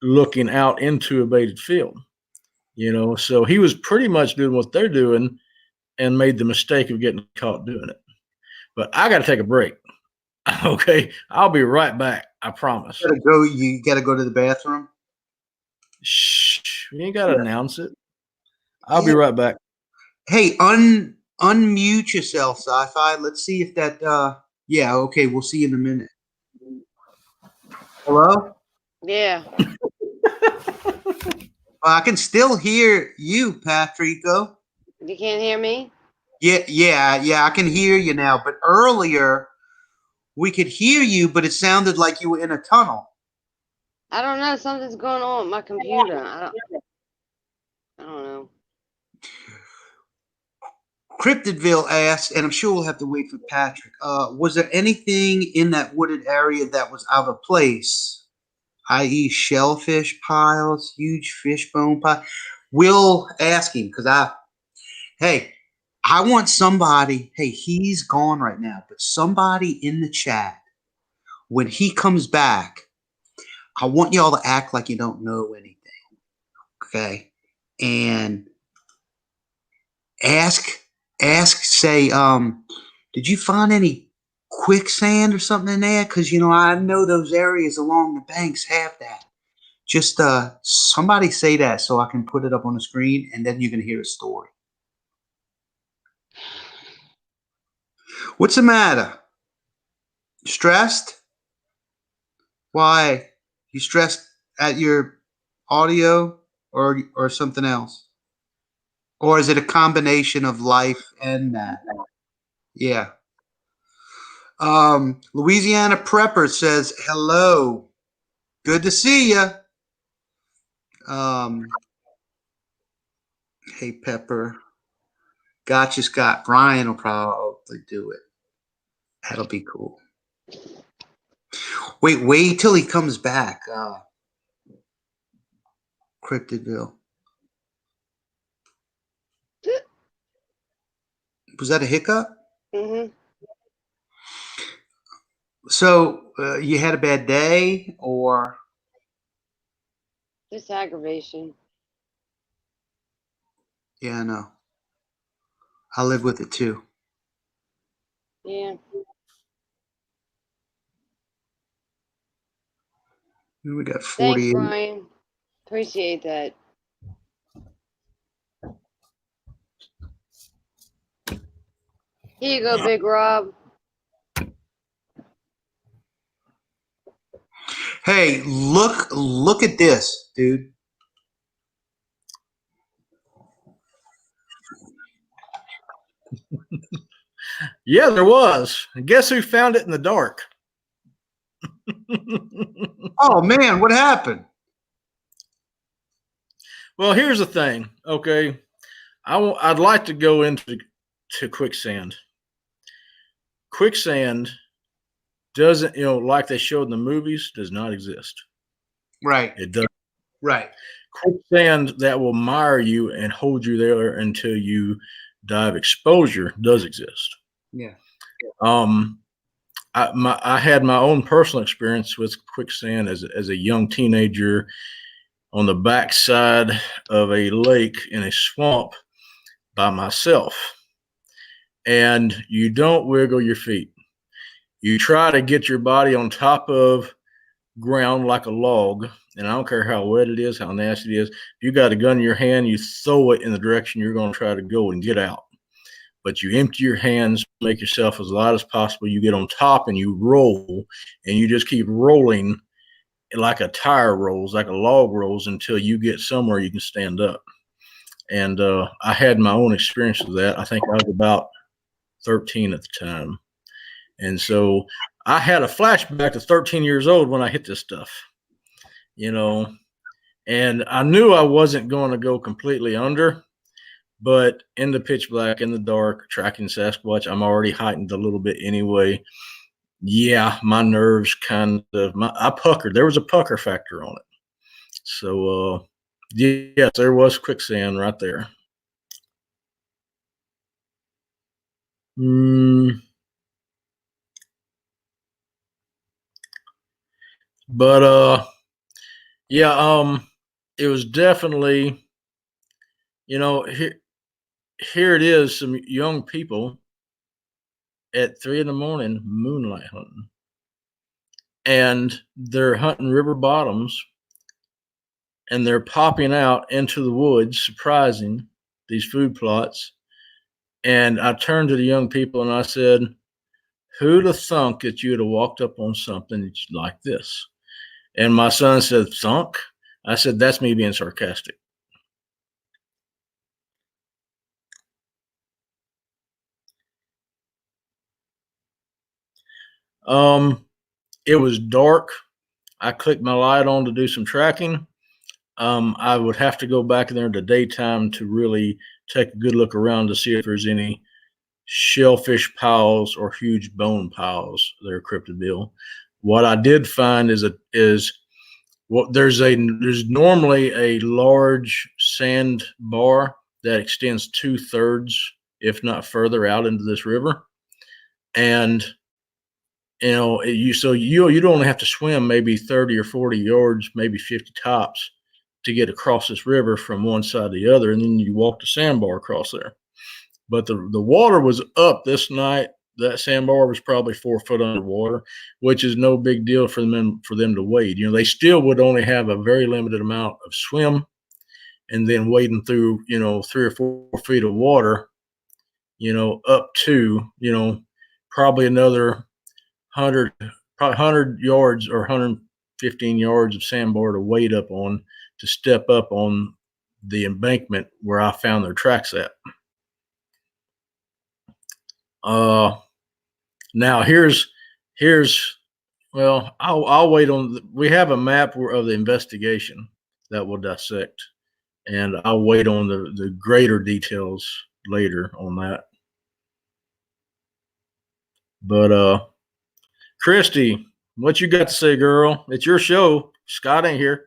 looking out into a baited field. So he was pretty much doing what they're doing and made the mistake of getting caught doing it. But I got to take a break. Okay, I'll be right back. I promise. You gotta go to the bathroom. Shh, you ain't got to announce it. I'll be right back. Hey, unmute yourself, Sci-Fi. Let's see if that. Yeah, okay. We'll see you in a minute. Hello? Yeah. I can still hear you, Patrico. You can't hear me? Yeah. I can hear you now. But earlier, we could hear you, but it sounded like you were in a tunnel. I don't know. Something's going on with my computer. I don't know. Cryptidville asked, and I'm sure we'll have to wait for Patrick. Was there anything in that wooded area that was out of place, i.e., shellfish piles, huge fish bone pile? We'll ask him, because I want somebody. Hey, he's gone right now, but somebody in the chat, when he comes back, I want y'all to act like you don't know anything, okay? And say, did you find any quicksand or something in there? Because, I know those areas along the banks have that. Just somebody say that so I can put it up on the screen, and then you can hear a story. What's the matter? Stressed? Why? You stressed at your audio or something else? Or is it a combination of life and that? Yeah. Louisiana Prepper says, hello. Good to see you. Hey, Pepper. Gotcha, Scott. Brian will probably do it. That'll be cool. Wait till he comes back. Cryptidville. Was that a hiccup? Mm-hmm. So you had a bad day, or Just aggravation. yeah, I know. I live with it too. Yeah. We got 48. Thanks, Brian. Appreciate that. Here you go, Big Rob. Hey, look at this, dude. Yeah, there was. And guess who found it in the dark? Oh man, what happened? Well, here's the thing. Okay, I'd like to go into quicksand. Quicksand doesn't, like they showed in the movies, does not exist. Right. It does. Right. Quicksand that will mire you and hold you there until you die of exposure does exist. Yeah. I, I, my, I had my own personal experience with quicksand as a young teenager on the backside of a lake in a swamp by myself. And you don't wiggle your feet. You try to get your body on top of ground like a log, and I don't care how wet it is, how nasty it is. If you got a gun in your hand, you throw it in the direction you're going to try to go and get out. But you empty your hands, make yourself as light as possible. You get on top and you roll, and you just keep rolling like a tire rolls, like a log rolls, until you get somewhere you can stand up. And I had my own experience with that. I think I was about 13 at the time. And so I had a flashback to 13 years old when I hit this stuff, you know, and I knew I wasn't going to go completely under, but in the pitch black, in the dark, tracking Sasquatch, I'm already heightened a little bit anyway. Yeah, my nerves kind of, I puckered. There was a pucker factor on it. So, yes, there was quicksand right there. But yeah, it was definitely, here it is, some young people at 3 a.m. moonlight hunting, and they're hunting river bottoms, and they're popping out into the woods, surprising these food plots. And I turned to the young people and I said, who'd have thunk that you'd have walked up on something like this? And my son said, thunk? I said, that's me being sarcastic. It was dark. I clicked my light on to do some tracking. I would have to go back in there in the daytime to really take a good look around to see if there's any shellfish piles or huge bone piles that are cryptobill. What I did find is there's normally a large sand bar that extends 2/3, if not further, out into this river, and you don't only have to swim maybe 30 or 40 yards, maybe 50 tops, to get across this river from one side to the other, and then you walk the sandbar across there. But the water was up this night. That sandbar was probably 4 foot underwater, which is no big deal for them to wade. They still would only have a very limited amount of swim, and then wading through 3 or 4 feet of water, up to probably another 100 yards or 115 yards of sandbar to wade up on, to step up on the embankment where I found their tracks at. Now well, I'll wait on. We have a map of the investigation that we'll dissect, and I'll wait on the greater details later on that. But Christy, what you got to say, girl? It's your show. Scott ain't here.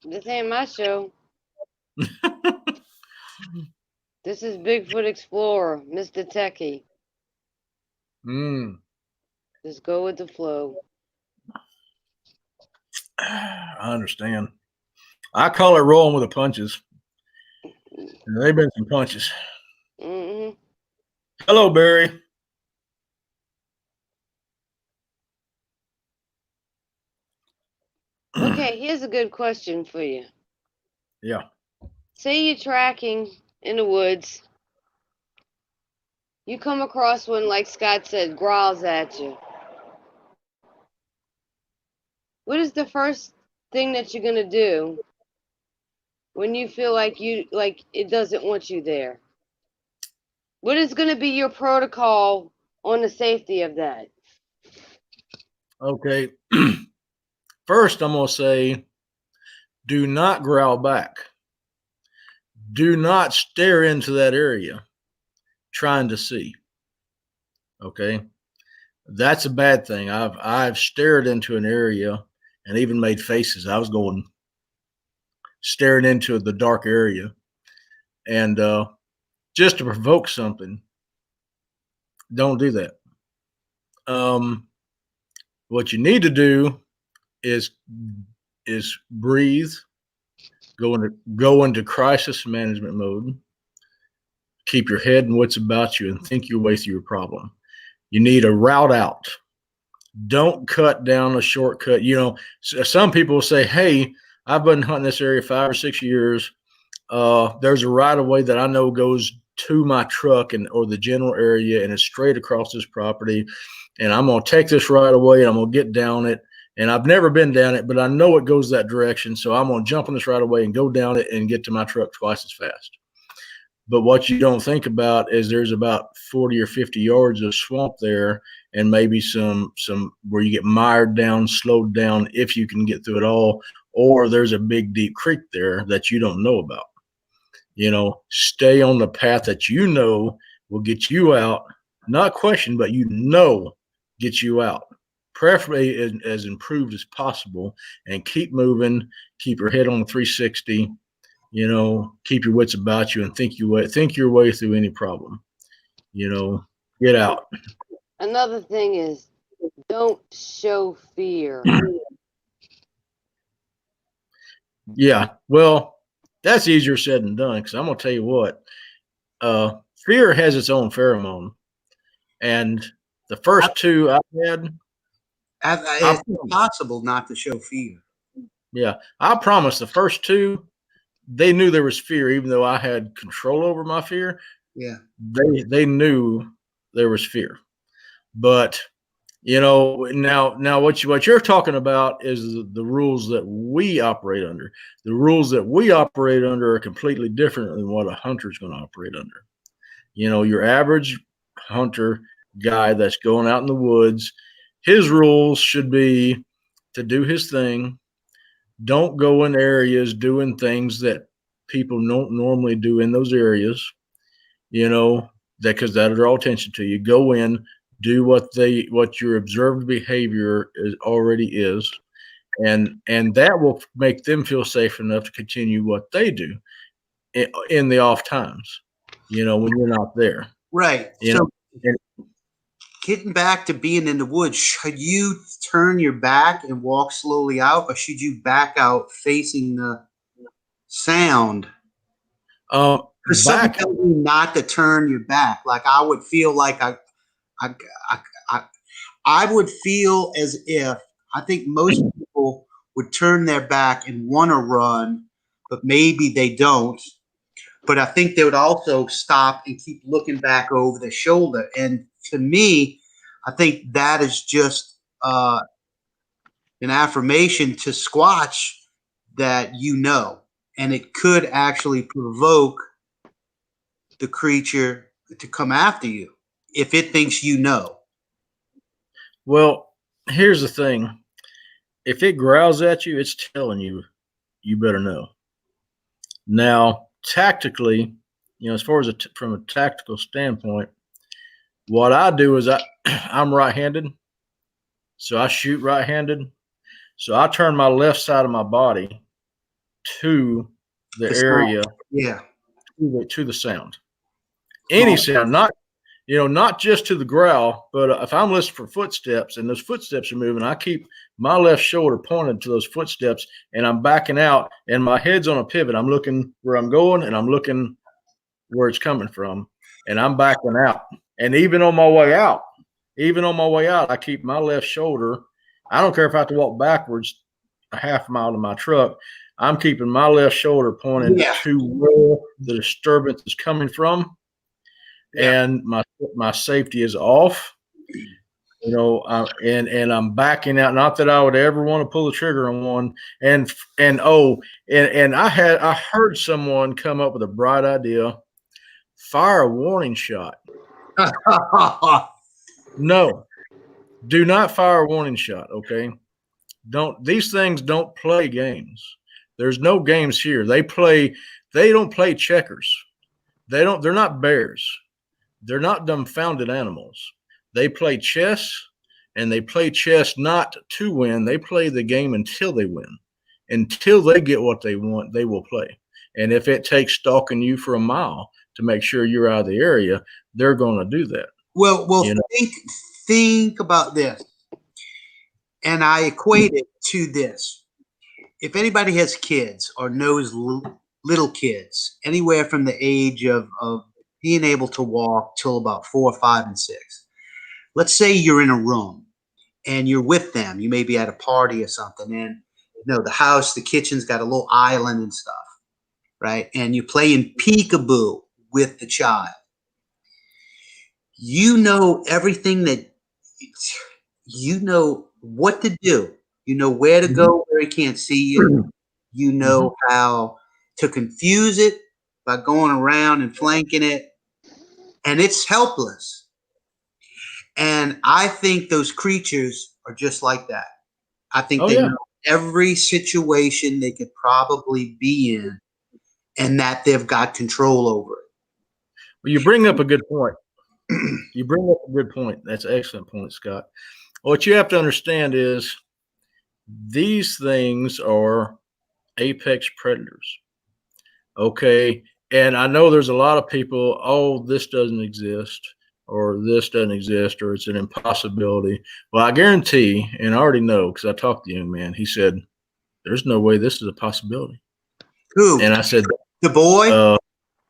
This ain't my show. This is Bigfoot Explorer, Mr. Techie. Just go with the flow. I understand. I call it rolling with the punches. They've been some punches. Mm-hmm. Hello, Barry. Okay, here's a good question for you. Yeah. Say you're tracking in the woods. You come across one, like Scott said, growls at you. What is the first thing that you're going to do when you feel like it doesn't want you there? What is going to be your protocol on the safety of that? Okay. First, I'm going to say, do not growl back. Do not stare into that area trying to see. Okay. That's a bad thing. I've stared into an area and even made faces. I was going staring into the dark area, and just to provoke something, don't do that. What you need to do is breathe Go into crisis management mode. Keep your head and wits about you and think your way through your problem. You need a route out. Don't cut down a shortcut. You know, some people will say, hey, I've been hunting this area 5 or 6 years. There's a right of way that I know goes to my truck or the general area, and it's straight across this property. And I'm going to take this right of way and I'm going to get down it. And I've never been down it, but I know it goes that direction. So I'm going to jump on this right of way and go down it and get to my truck twice as fast. But what you don't think about is there's about 40 or 50 yards of swamp there, and maybe some where you get mired down, slowed down if you can get through it all, or there's a big deep creek there that you don't know about. You know, stay on the path that you know will get you out, not question, but get you out, preferably as improved as possible, and keep moving, keep your head on 360. You know, keep your wits about you and think your way through any problem. You know, get out. Another thing is, don't show fear. Yeah, well, that's easier said than done, because I'm gonna tell you what, fear has its own pheromone, and the first two I had, It's impossible not to show fear. Yeah, I promise the first two, they knew there was fear, even though I had control over my fear. Yeah, they knew there was fear. But you know, now what you're talking about is the rules that we operate under. The rules that we operate under are completely different than what a hunter's going to operate under. You know, your average hunter guy that's going out in the woods, his rules should be to do his thing. Don't go in areas doing things that people don't normally do in those areas, you know, because that'll draw attention to you. Go in, do what your observed behavior already is, and that will make them feel safe enough to continue what they do in the off times, you know, when you're not there. Right. So getting back to being in the woods, should you turn your back and walk slowly out, or should you back out facing the sound? Because some tell you not to turn your back. Like I would feel like I would feel as if I think most people would turn their back and want to run, but maybe they don't. But I think they would also stop and keep looking back over their shoulder. And to me, I think that is just an affirmation to Squatch that you know, and it could actually provoke the creature to come after you if it thinks you know. Well, here's the thing. If it growls at you, it's telling you, you better know. Now, tactically, you know, as far as from a tactical standpoint, what I do is I'm right-handed, so I shoot right-handed. So I turn my left side of my body to the area, to the sound. Any sound, not just to the growl, but if I'm listening for footsteps and those footsteps are moving, I keep my left shoulder pointed to those footsteps, and I'm backing out, and my head's on a pivot. I'm looking where I'm going, and I'm looking where it's coming from, and I'm backing out. And even on my way out, I keep my left shoulder. I don't care if I have to walk backwards a half mile to my truck. I'm keeping my left shoulder pointed to where the disturbance is coming from. And my safety is off, you know, and I'm backing out. Not that I would ever want to pull the trigger on one. And I heard someone come up with a bright idea: fire a warning shot. No, do not fire a warning shot. Okay, these things don't play games. There's no games here. They don't play checkers. They're not bears. They're not dumbfounded animals. They play chess, and they play chess not to win. They play the game until they win. Until they get what they want, they will play. And if it takes stalking you for a mile to make sure you're out of the area, they're going to do that. Well, think about this. And I equate it to this. if anybody has kids or knows little kids, anywhere from the age of being able to walk till about 4, 5, and 6. Let's say you're in a room and you're with them. You may be at a party or something, and the house, the kitchen's got a little island and stuff, right? And you're playing peekaboo with the child. You know everything you know what to do. You know where to go where he can't see you. You know how to confuse it by going around and flanking it. And it's helpless. And I think those creatures are just like that. I think they know every situation they could probably be in and that they've got control over it. Well, you bring up a good point. That's an excellent point, Scott. What you have to understand is these things are apex predators. Okay. And I know there's a lot of people, oh, this doesn't exist, or this doesn't exist, or it's an impossibility. Well, I guarantee, and I already know because I talked to the young man, he said, there's no way this is a possibility. Who? And I said, the boy?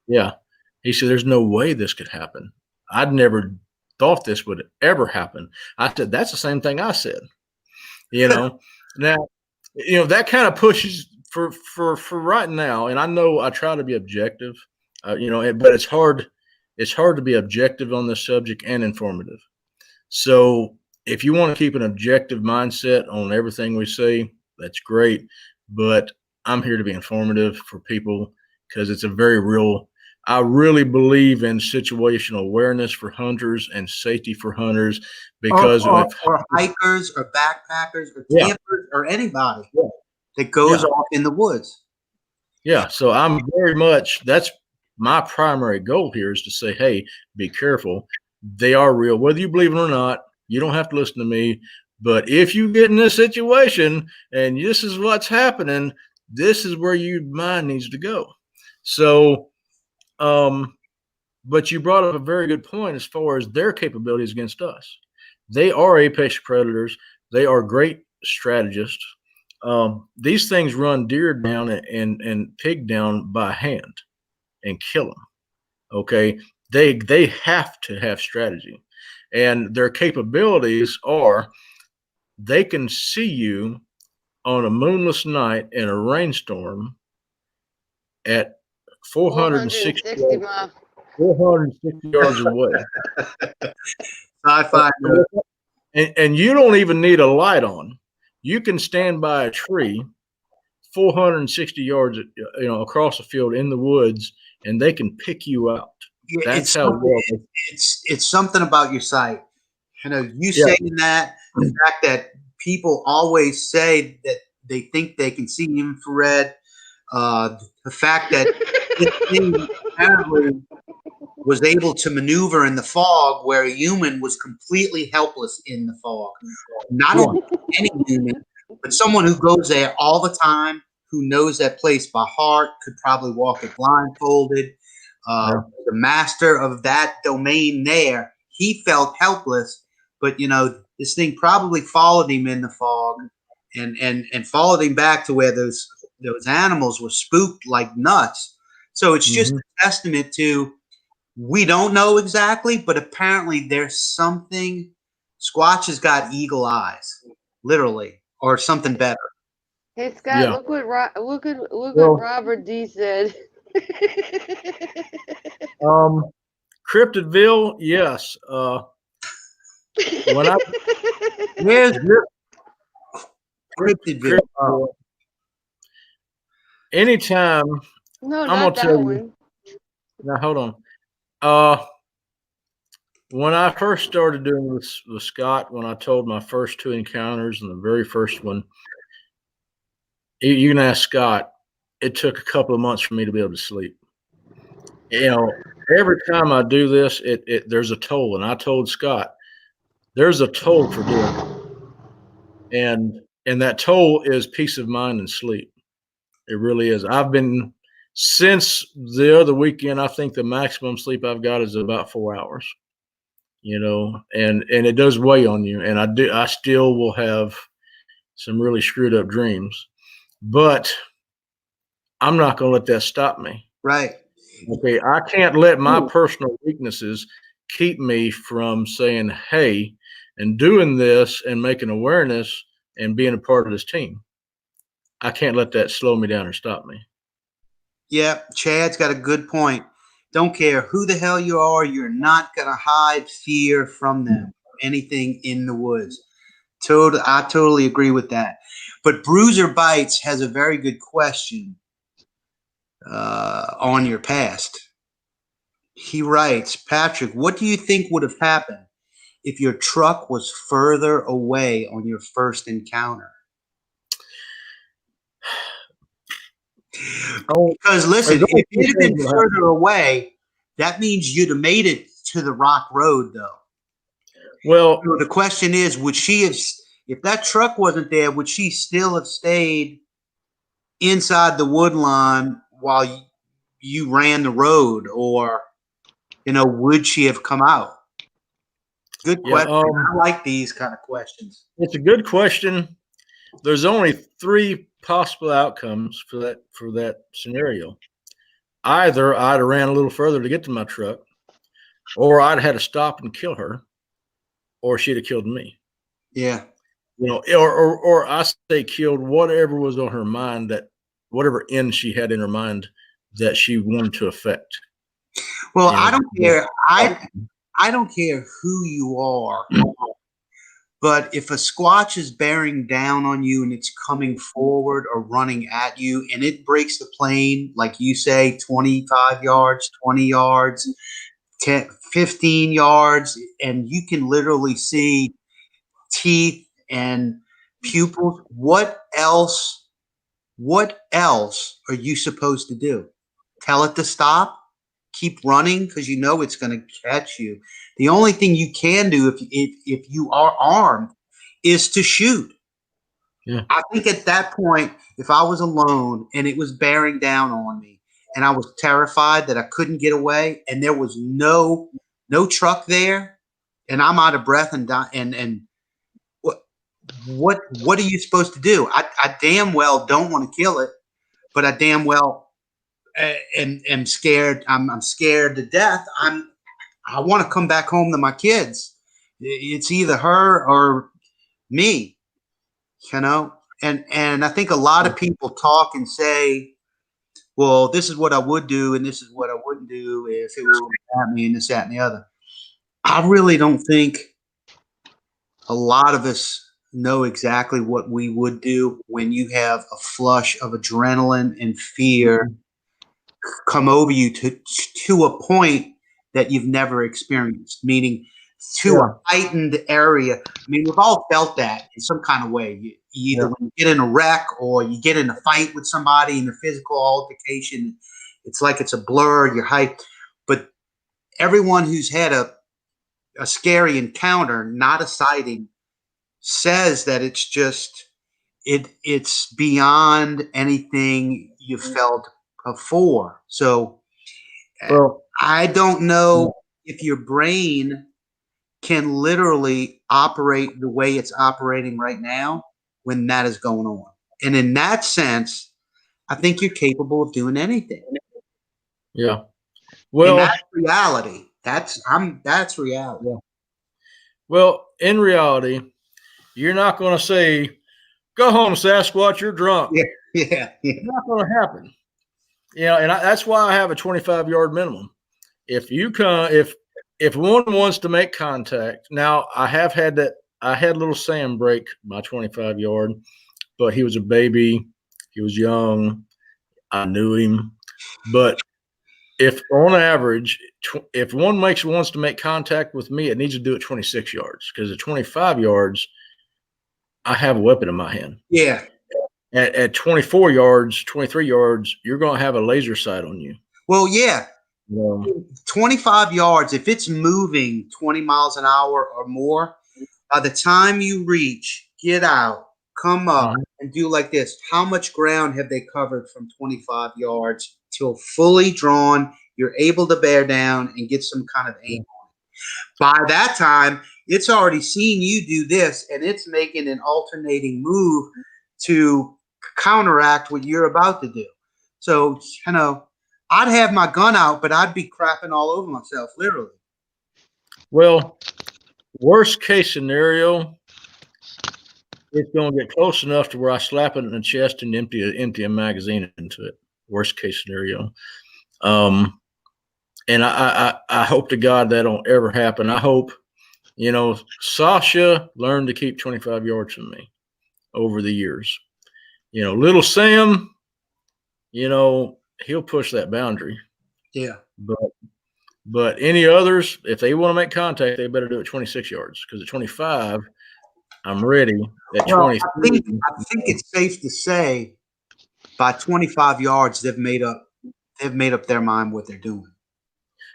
Yeah. He said, there's no way this could happen. I'd never thought this would ever happen. I said, that's the same thing I said. Now, that kind of pushes for right now. And I know I try to be objective, but it's hard. It's hard to be objective on this subject and informative. So if you want to keep an objective mindset on everything we say, that's great. But I'm here to be informative for people because it's a very real. I really believe in situational awareness for hunters and safety for hunters because or hikers or backpackers or campers or anybody that goes off in the woods. Yeah. So I'm very much, that's my primary goal here is to say, hey, be careful. They are real. Whether you believe it or not, you don't have to listen to me. But if you get in this situation and this is what's happening, this is where your mind needs to go. So, but you brought up a very good point as far as their capabilities against us. They are apex predators. They are great strategists. These things run deer down and pig down by hand and kill them. Okay. They have to have strategy, and their capabilities are they can see you on a moonless night in a rainstorm at 460 miles. 460 yards away. Sci-fi. And you don't even need a light on. You can stand by a tree 460 yards, across the field in the woods, and they can pick you out. That's how it's something about your sight. You saying that, the fact that people always say that they think they can see infrared, the fact that this thing apparently was able to maneuver in the fog where a human was completely helpless in the fog. Not only any human, but someone who goes there all the time, who knows that place by heart, could probably walk it blindfolded. The master of that domain there, he felt helpless, but this thing probably followed him in the fog and followed him back to where those animals were spooked like nuts. So it's just a testament to, we don't know exactly, but apparently there's something. Squatch has got eagle eyes, literally, or something better. Hey Scott, look what Robert D said. Cryptidville, yes. When where's Cryptidville? Anytime. No, I'm not gonna that tell one. you. Now hold on. When I first started doing this with Scott, when I told my first 2 encounters, and the very first one, you can ask Scott, it took a couple of months for me to be able to sleep. Every time I do this, there's a toll. And I told Scott, there's a toll for doing it. And that toll is peace of mind and sleep. It really is. I've been, since the other weekend, I think the maximum sleep I've got is about 4 hours. And it does weigh on you. And I still will have some really screwed up dreams. but I'm not going to let that stop me. Right. Okay, I can't let my personal weaknesses keep me from saying, hey, and doing this and making awareness and being a part of this team. I can't let that slow me down or stop me. Yeah, Chad's got a good point. Don't care who the hell you are, you're not going to hide fear from them, anything in the woods. I totally agree with that. But Bruiser Bites has a very good question on your past. He writes, Patrick, what do you think would have happened if your truck was further away on your first encounter? Because listen, if it had been further away, that means you'd have made it to the rock road, though. Well, so the question is, would she have, if that truck wasn't there, would she still have stayed inside the wood line while you ran the road, or would she have come out? Good question. I like these kind of questions. It's a good question. There's only 3 possible outcomes for that scenario. Either I'd have ran a little further to get to my truck, or I'd had to stop and kill her, or she'd have killed me. Yeah. Or I say killed whatever was on her mind, that whatever end she had in her mind that she wanted to affect. Well, I don't care. I don't care who you are, but if a Squatch is bearing down on you and it's coming forward or running at you and it breaks the plane, like you say, 25 yards, 20 yards, 10, 15 yards, and you can literally see teeth and pupils, what else are you supposed to do? Tell it to stop? Keep running because you know it's going to catch you. The only thing you can do if you are armed is to shoot. Yeah. I think at that point, if I was alone and it was bearing down on me and I was terrified that I couldn't get away and there was no truck there and I'm out of breath and what are you supposed to do? I damn well don't want to kill it, but I damn well am scared. I'm scared to death. I want to come back home to my kids. It's either her or me, And I think a lot of people talk and say, well, this is what I would do and this is what I wouldn't do if it was at me and this, that, and the other. I really don't think a lot of us know exactly what we would do when you have a flush of adrenaline and fear come over you to a point that you've never experienced, meaning to a heightened area. I mean, we've all felt that in some kind of way. You either when you get in a wreck or you get in a fight with somebody in a physical altercation, it's like it's a blur, you're hyped. But everyone who's had a scary encounter, not a sighting, says that it's just it's beyond anything you felt before. So I don't know if your brain can literally operate the way it's operating right now when that is going on. And in that sense, I think you're capable of doing anything. Yeah. Well, and that's reality. That's reality. Yeah. Well, in reality, you're not going to say, "Go home, Sasquatch, you're drunk." Yeah. It's not going to happen. And that's why I have a 25-yard minimum. If you come, if one wants to make contact, now I have had that. I had little Sam break my 25-yard, but he was a baby. He was young. I knew him. But if on average, if one wants to make contact with me, it needs to do it 26 yards, because at 25 yards, I have a weapon in my hand. Yeah. At 24 yards, 23 yards, you're going to have a laser sight on you. Well, yeah. 25 yards, if it's moving 20 miles an hour or more, by the time you reach, get out, come up, and do like this. How much ground have they covered from 25 yards till fully drawn? You're able to bear down and get some kind of aim on it. By that time, it's already seen you do this, and it's making an alternating move to counteract what you're about to do. So, I'd have my gun out, but I'd be crapping all over myself, literally. Well, worst case scenario, it's going to get close enough to where I slap it in the chest and empty a magazine into it. Worst case scenario. And I hope to God that don't ever happen. I hope, Sasha learned to keep 25 yards from me over the years. Little Sam, he'll push that boundary. Yeah. But any others, if they want to make contact, they better do it 26 yards, because at 25, I'm ready. At 20, I think it's safe to say by 25 yards they've made up their mind what they're doing.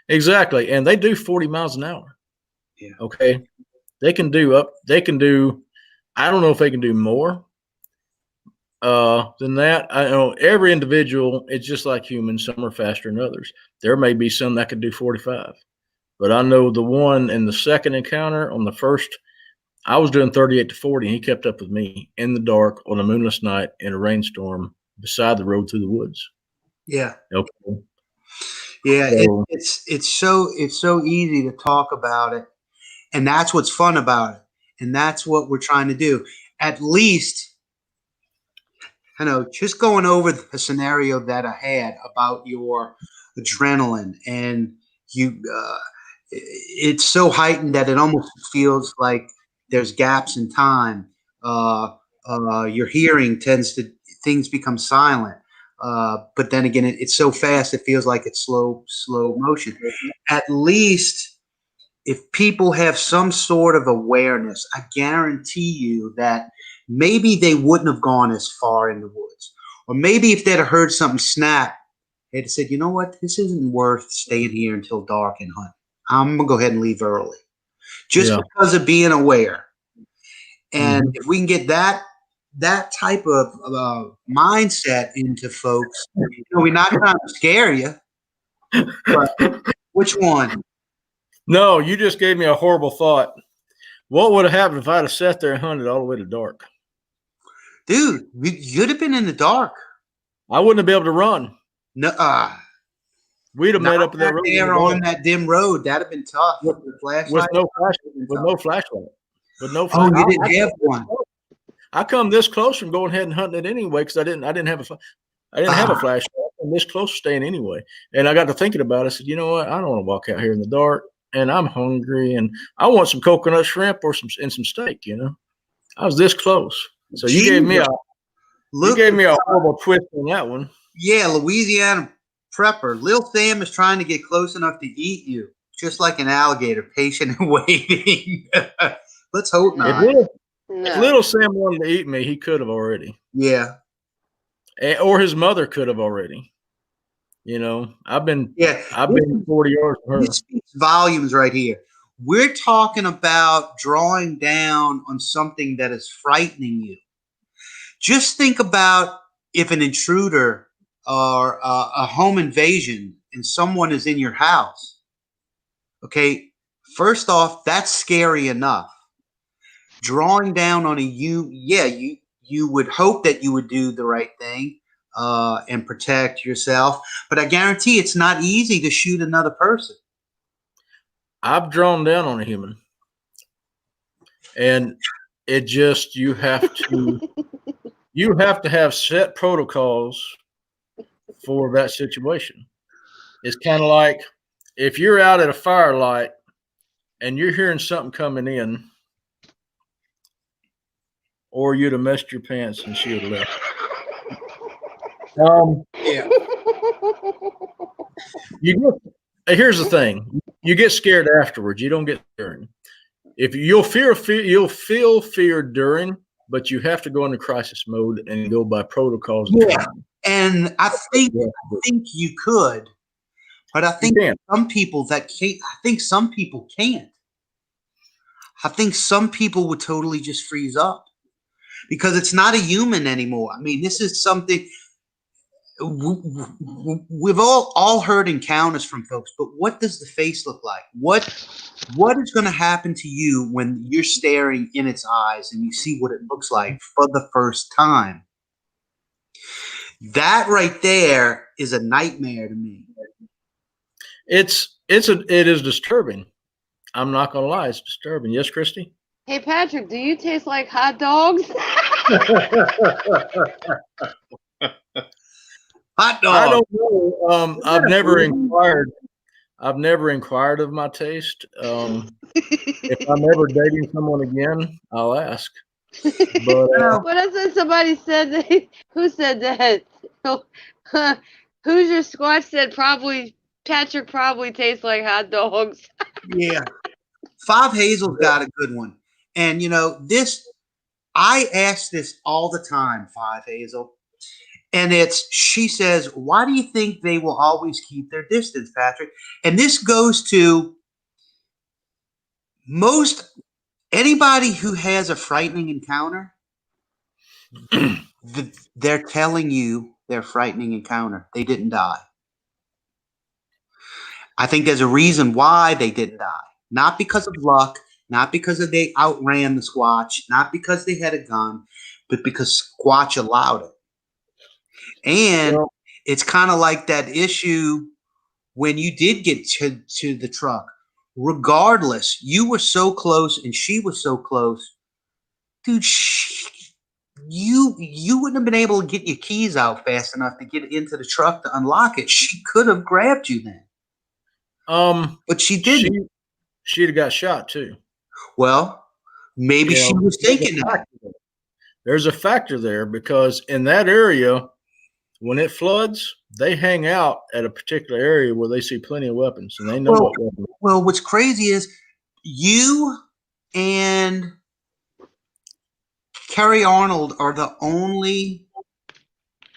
Exactly, and they do 40 miles an hour. Yeah. Okay, they can do. I don't know if they can do more than that. I know every individual, it's just like humans. Some are faster than others. There may be some that could do 45, but I know the one in the second encounter on the first, I was doing 38 to 40, and he kept up with me in the dark on a moonless night in a rainstorm beside the road through the woods. Yeah. Okay. Yeah. It's so easy to talk about it, and that's what's fun about it, and that's what we're trying to do. At least, just going over the scenario that I had about your adrenaline, and it's so heightened that it almost feels like there's gaps in time. Your hearing things become silent. But then again, it's so fast, it feels like it's slow motion. At least if people have some sort of awareness, I guarantee you that maybe they wouldn't have gone as far in the woods. Or maybe if they'd have heard something snap, they'd have said, you know what, this isn't worth staying here until dark and hunt. I'm going to go ahead and leave early. Just because of being aware. And if we can get that type of mindset into folks, we're not trying to scare you. But which one? No, you just gave me a horrible thought. What would have happened if I'd have sat there and hunted all the way to dark? Dude, you'd have been in the dark. I wouldn't have been able to run. No, we'd have met up with that road there on that dim road. That'd have been tough. With no flashlight. With no flashlight. Oh, you didn't have one. I come this close from going ahead and hunting it anyway, because I didn't have a flashlight. I'm this close to staying anyway. And I got to thinking about it. I said, you know what? I don't want to walk out here in the dark, and I'm hungry, and I want some coconut shrimp or some steak. I was this close. So you gave me a horrible twist on that one. Yeah, Louisiana prepper. Lil Sam is trying to get close enough to eat you, just like an alligator, patient and waiting. Let's hope not. If Little Sam wanted to eat me, he could have already. Yeah. Or his mother could have already. I've been 40 yards from her. This speaks volumes right here. We're talking about drawing down on something that is frightening you. Just think about if an intruder or a home invasion and someone is in your house. Okay, first off, that's scary enough. Drawing down on you would hope that you would do the right thing and protect yourself. But I guarantee it's not easy to shoot another person. I've drawn down on a human. And it just, you have to have set protocols for that situation. It's kind of like if you're out at a firelight and you're hearing something coming in, or you'd have messed your pants and she would have left. Here's the thing: you get scared afterwards. You don't get during. If you'll feel fear during, but you have to go into crisis mode and go by protocols. Yeah, and I think you could, but I think some people that can't. I think some people can't. I think some people would totally just freeze up because it's not a human anymore. I mean, this is something. We've all heard encounters from folks, but what does the face look like? What is going to happen to you when you're staring in its eyes and you see what it looks like for the first time? That right there is a nightmare to me. It is disturbing. I'm not gonna lie, it's disturbing. Yes, Christy? Hey, Patrick, do you taste like hot dogs? Hot I dog. don't know. I've never inquired of my taste. If I'm ever dating someone again, I'll ask. But What I said, somebody said that. Who said that? Hoosier Squatch said probably Patrick probably tastes like hot dogs. Yeah. Five Hazel's got a good one. And I ask this all the time, Five Hazel. And she says, why do you think they will always keep their distance, Patrick? And this goes to anybody who has a frightening encounter, they're telling you their frightening encounter. They didn't die. I think there's a reason why they didn't die. Not because of luck, not because they outran the Squatch, not because they had a gun, but because Squatch allowed it. And it's kind of like that issue when you did get to the truck. Regardless, you were so close and she was so close. Dude, you wouldn't have been able to get your keys out fast enough to get into the truck to unlock it. She could have grabbed you then. But she didn't. She'd have got shot too. Well, maybe she was thinking that. There's a factor there because in that area, when it floods, they hang out at a particular area where they see plenty of weapons and they know what weapons. Well, what's crazy is you and Kerry Arnold are the only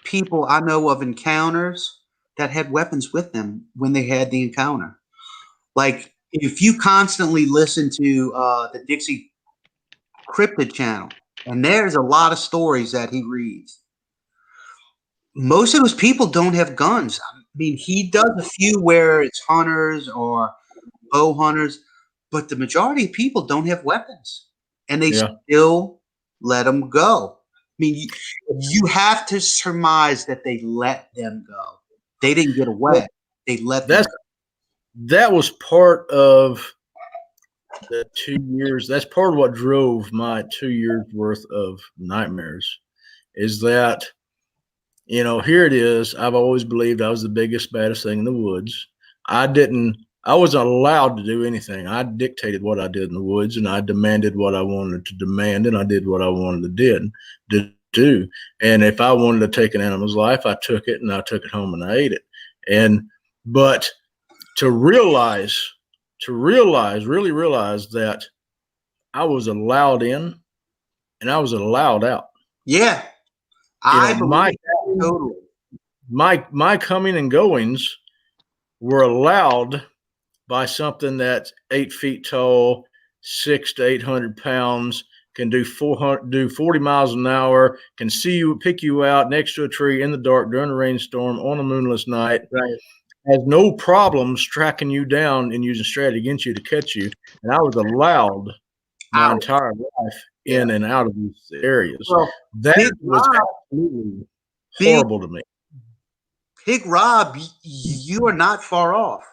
people I know of encounters that had weapons with them when they had the encounter. Like, if you constantly listen to the Dixie Cryptid channel, and there's a lot of stories that he reads, most of those people don't have guns. I mean, he does a few where it's hunters or bow hunters, but the majority of people don't have weapons, and they still let them go. I mean, you have to surmise that they let them go. They didn't get away. They let them go. That was part of the 2 years. That's part of what drove my 2 years worth of nightmares is that, here it is. I've always believed I was the biggest, baddest thing in the woods. I wasn't allowed to do anything. I dictated what I did in the woods and I demanded what I wanted to demand and I did what I wanted to do. And if I wanted to take an animal's life, I took it and I took it home and I ate it. But to really realize that I was allowed in and I was allowed out. Yeah. My coming and goings were allowed by something that's 8 feet tall, 600 to 800 pounds, can do 40 miles an hour, can see you, pick you out next to a tree in the dark during a rainstorm on a moonless night. Right. Has no problems tracking you down and using strategy against you to catch you. And I was allowed my entire life in and out of these areas. Well, that was absolutely horrible to me. Big Rob, you are not far off.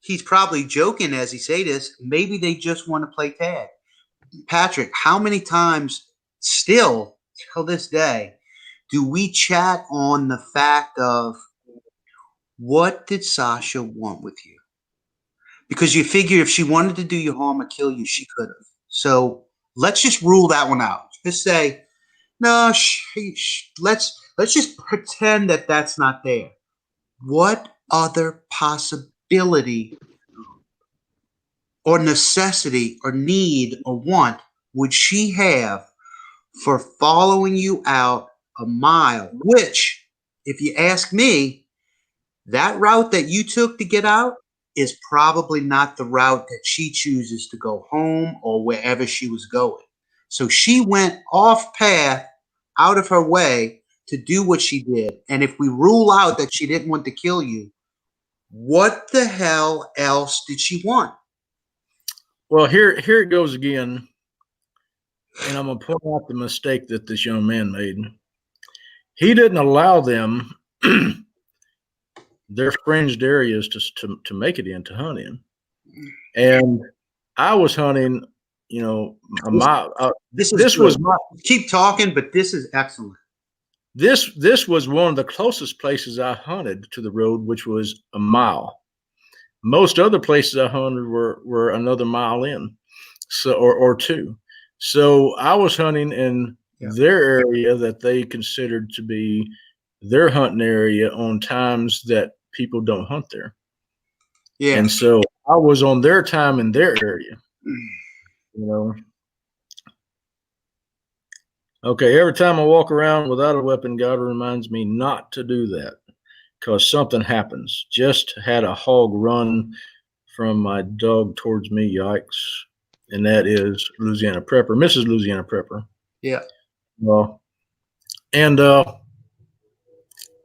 He's probably joking as he say this. Maybe they just want to play tag. Patrick, how many times still till this day do we chat on the fact of what did Sasha want with you? Because you figure if she wanted to do you harm or kill you, she could have. So let's just rule that one out. Just say, no, let's just pretend that that's not there. What other possibility or necessity or need or want would she have for following you out a mile? Which, if you ask me, that route that you took to get out is probably not the route that she chooses to go home or wherever she was going. So she went off path, out of her way to do what she did. And if we rule out that she didn't want to kill you, what the hell else did she want? Well, here it goes again. And I'm going to point out the mistake that this young man made. he didn't allow them their fringed areas to make it in, to hunt in. And I was hunting, you know, a mile. This was my, keep talking, but this is excellent. this was one of the closest places I hunted to the road, which was a mile. Most other places I hunted were another mile in, so or two. So I was hunting in their area that they considered to be their hunting area on times that people don't hunt there. Yeah. And so I was on their time in their area. You know. Okay, every time I walk around without a weapon, God reminds me not to do that because something happens. Just had a hog run from my dog towards me, yikes. And that is Louisiana Prepper, Mrs. Louisiana Prepper. Yeah. Well, and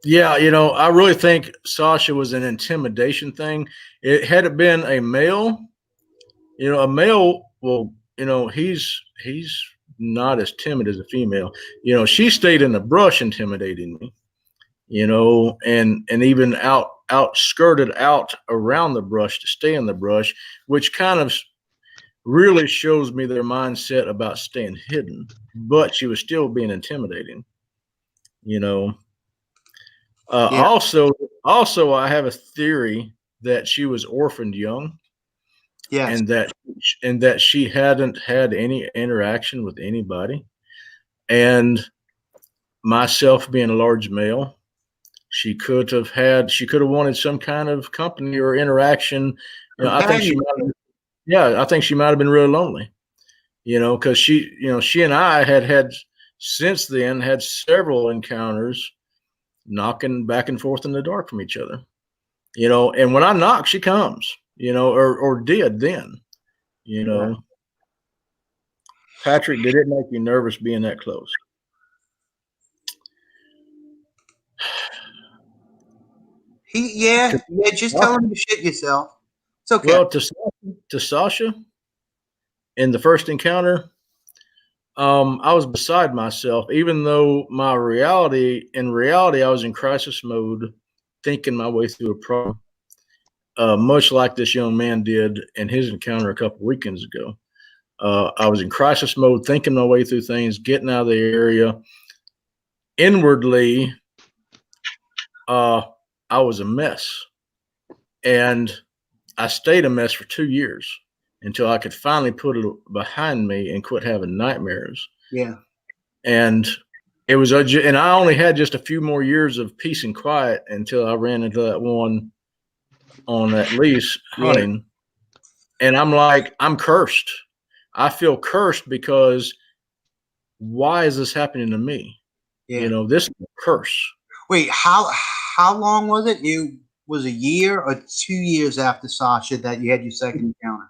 yeah, you know, I really think Sasha was an intimidation thing. It had it been a male, you know, a male, well, you know, he's not as timid as a female. You know, she stayed in the brush intimidating me, you know, and even skirted out around the brush to stay in the brush, which kind of really shows me their mindset about staying hidden, but she was still being intimidating, you know. Also, I have a theory that she was orphaned young. Yes. And that she hadn't had any interaction with anybody. And myself being a large male, she could have wanted some kind of company or interaction. You know, I think she might have been really lonely, you know, because she and I had since then had several encounters knocking back and forth in the dark from each other, you know, and when I knock, she comes, you know, or did then, you know. Yeah. Patrick, did it make you nervous being that close? Just tell him to shit yourself. It's okay. Well, to Sasha, in the first encounter, I was beside myself, even though in reality, I was in crisis mode, thinking my way through a problem, much like this young man did in his encounter a couple weekends ago. I was in crisis mode, thinking my way through things, getting out of the area. Inwardly, I was a mess. And I stayed a mess for 2 years until I could finally put it behind me and quit having nightmares. Yeah. And it was, and I only had just a few more years of peace and quiet until I ran into that one on that lease hunting. Yeah. And I'm like, I'm cursed. I feel cursed because why is this happening to me? Yeah. You know, this is a curse. Wait, how long was it? Was a year or 2 years after Sasha that you had your second encounter?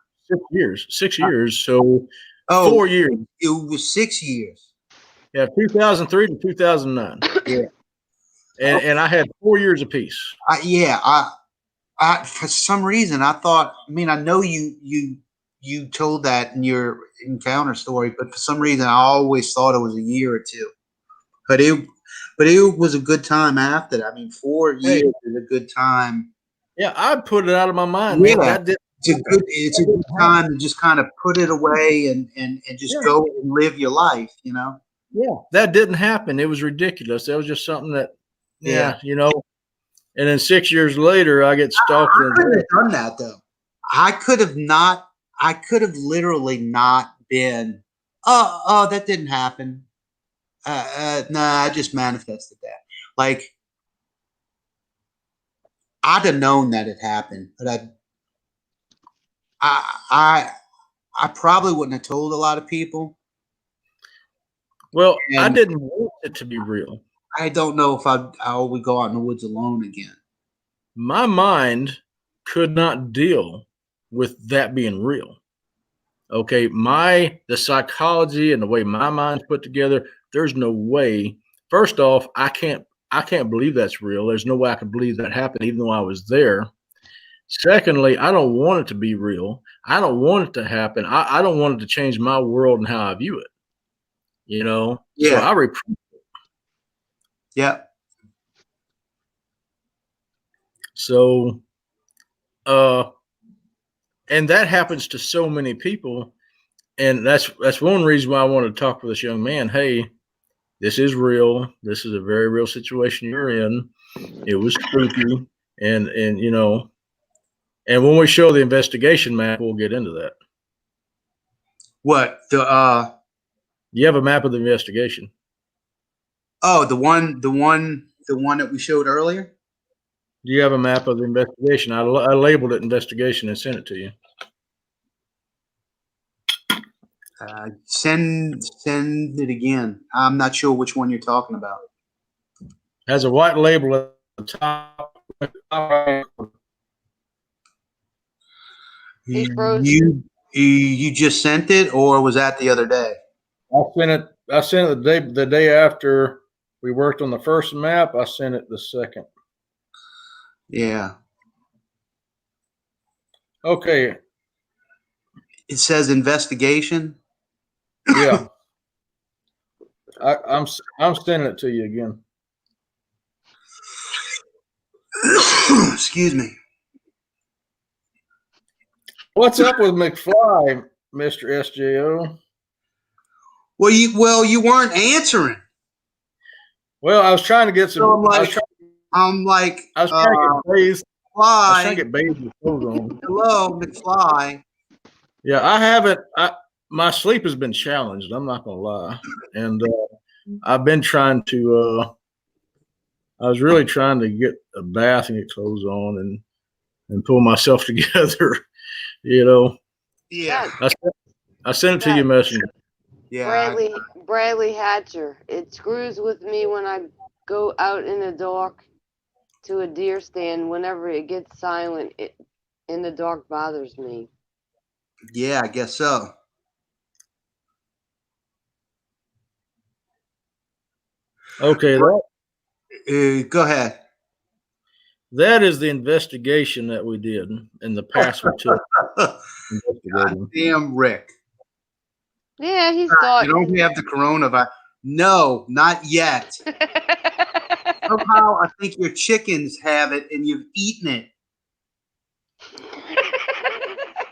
6 years. So 4 years. It was 6 years. Yeah, 2003 to 2009. Yeah. And I had 4 years of peace. I for some reason I thought, I mean, I know you told that in your encounter story, but for some reason I always thought it was a year or two. But it was a good time after that. I mean, 4 years is a good time. Yeah, I put it out of my mind. Yeah, man. It's a good time to just kind of put it away and just go and live your life, you know? Yeah, that didn't happen. It was ridiculous. That was just something that, you know. And then 6 years later, I get stalked. I couldn't have done that, though. I could have literally not been, that didn't happen. I just manifested that. Like, I'd have known that it happened, but I probably wouldn't have told a lot of people. Well, I didn't want it to be real. I don't know if I would go out in the woods alone again. My mind could not deal with that being real. Okay, the psychology and the way my mind's put together, there's no way. First off, I can't believe that's real. There's no way I can believe that happened, even though I was there. Secondly, I don't want it to be real. I don't want it to happen. I don't want it to change my world and how I view it. You know? Yeah. So I repress it. Yep. So, and that happens to so many people. And that's one reason why I wanted to talk with this young man. Hey, this is real. This is a very real situation you're in. It was spooky. And you know, and when we show the investigation map, we'll get into that. What You have a map of the investigation. Oh, the one that we showed earlier. Do you have a map of the investigation? I labeled it investigation and sent it to you. Send it again. I'm not sure which one you're talking about. Has a white label at the top. He's frozen. You just sent it, or was that the other day? I sent it the day after we worked on the first map. I sent it the second. Yeah. Okay. It says investigation. Yeah. I'm sending it to you again. Excuse me. What's up with McFly, Mr. SJO? Well, you weren't answering. Well, I was trying to get some. So I was trying to get bathed with clothes on. Hello, McFly. Yeah, I haven't. My sleep has been challenged. I'm not gonna lie, and I've been trying to. I was really trying to get a bath and get clothes on and pull myself together. You know. Yeah. I sent it to you, Messenger. Yeah. Bradley Hatcher. It screws with me when I go out in the dark to a deer stand. Whenever it gets silent, it in the dark bothers me. Yeah, I guess so. Okay, go ahead. that is the investigation that we did in the past. We took. Damn, Rick. Yeah, he's thought. You don't have the coronavirus. No, not yet. Somehow, I think your chickens have it, and you've eaten it.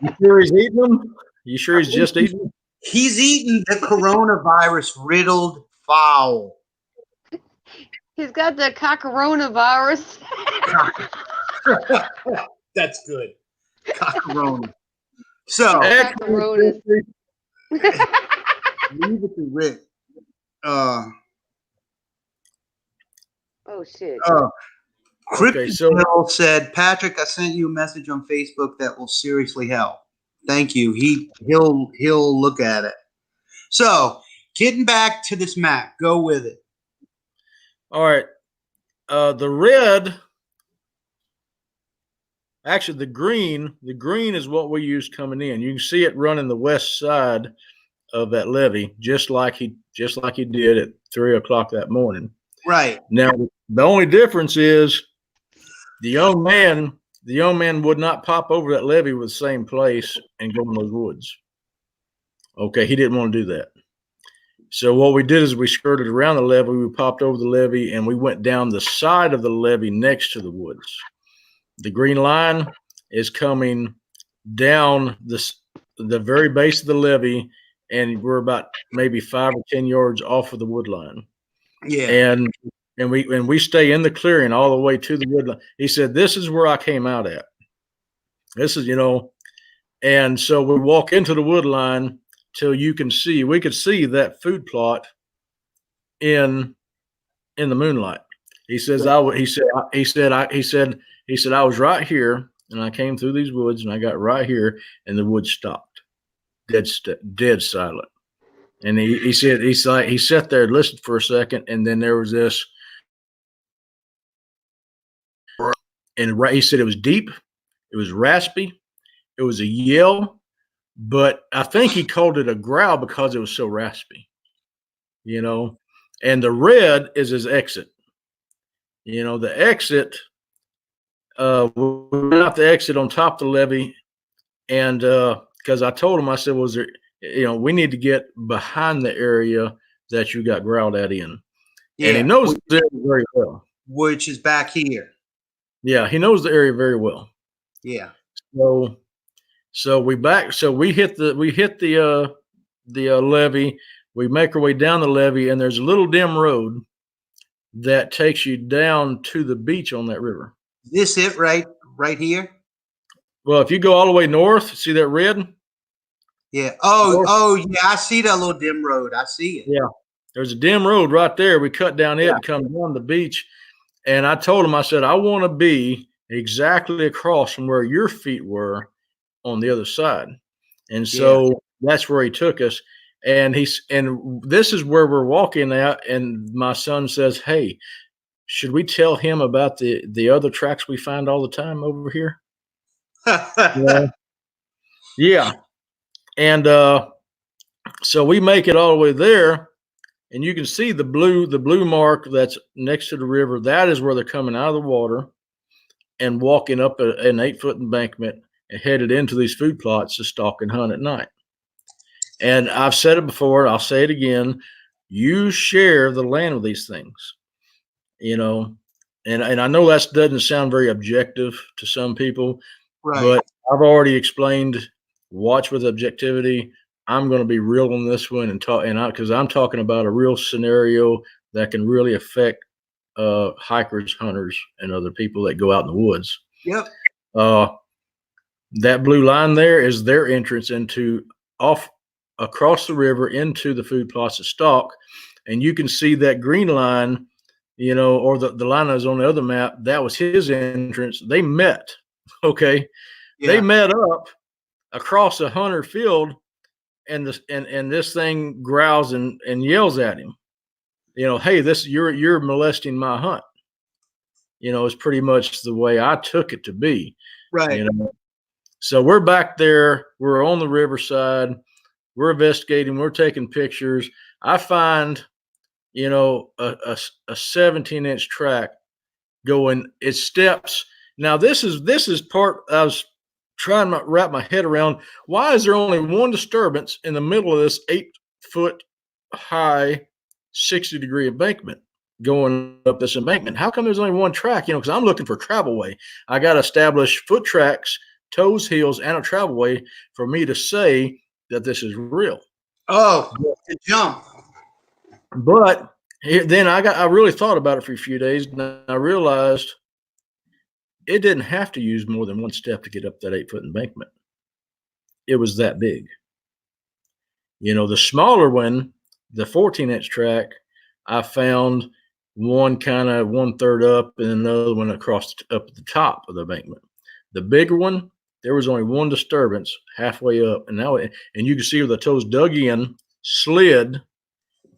You sure he's eating them? You sure he's just eating them? He's eaten the coronavirus riddled fowl. He's got the coronavirus. That's good. Corona. So Coronas. leave it to Rick. Oh shit. Crypto said, Patrick, I sent you a message on Facebook that will seriously help. Thank you. He'll look at it. So getting back to this map, go with it. All right. The red, actually the green is what we used coming in. You can see it running the west side of that levee, just like he did at 3 o'clock that morning. Right. Now the only difference is the young man would not pop over that levee with the same place and go in those woods. Okay, he didn't want to do that. So what we did is we skirted around the levee, we popped over the levee, and we went down the side of the levee next to the woods. The green line is coming down the very base of the levee, and we're about maybe 5 or 10 yards off of the wood line. Yeah. And we stay in the clearing all the way to the wood line. He said, this is where I came out at. This is, and so we walk into the wood line till we could see that food plot in the moonlight. He says, I was right here, and I came through these woods, and I got right here, and the woods stopped, dead silent. And he said, he sat there and listened for a second, and then there was this, and he said it was deep, it was raspy, it was a yell, but I think he called it a growl because it was so raspy, and the red is his exit. The exit, we went out the exit on top of the levee, and because I told him, I said, we need to get behind the area that you got growled at in. And he knows the area very well. Which is back here. Yeah, he knows the area very well. Yeah. So we hit the levee. We make our way down the levee, and there's a little dim road that takes you down to the beach on that river. This it right here? Well, if you go all the way north, see that red? Yeah. Oh, yeah. I see that little dim road. I see it. Yeah. There's a dim road right there. We cut down it and come down the beach. And I told him, I said, I want to be exactly across from where your feet were on the other side. And so that's where he took us. And this is where we're walking out. And my son says, hey, should we tell him about the other tracks we find all the time over here? Yeah. And so we make it all the way there, and you can see the blue mark that's next to the river. That is where they're coming out of the water and walking up an 8-foot embankment and headed into these food plots to stalk and hunt at night. And I've said it before, I'll say it again. You share the land with these things, and I know that doesn't sound very objective to some people, Right. But I've already explained, watch with objectivity. I'm going to be real on this one because I'm talking about a real scenario that can really affect hikers, hunters, and other people that go out in the woods. Yep. That blue line there is their entrance across the river into the food plots of stalk. And you can see that green line, or the line that was on the other map, that was his entrance. They met. Okay. Yeah. They met up across a hunter field, and this thing growls and yells at him, hey, you're molesting my hunt. It's pretty much the way I took it to be. Right. So we're back there, we're on the riverside, we're investigating, we're taking pictures. I find, a 17-inch track going, it steps. Now this is part I was trying to wrap my head around. Why is there only one disturbance in the middle of this 8-foot high 60-degree embankment going up this embankment? How come there's only one track? Because I'm looking for travel way. I got to establish foot tracks, toes, heels, and a travel way for me to say that this is real. Oh, to jump. But then I really thought about it for a few days, and I realized it didn't have to use more than one step to get up that 8-foot embankment. It was that big. The smaller one, the 14-inch track, I found one kind of 1/3 up and another one across up at the top of the embankment. The bigger one, there was only one disturbance halfway up, and you can see where the toes dug in, slid,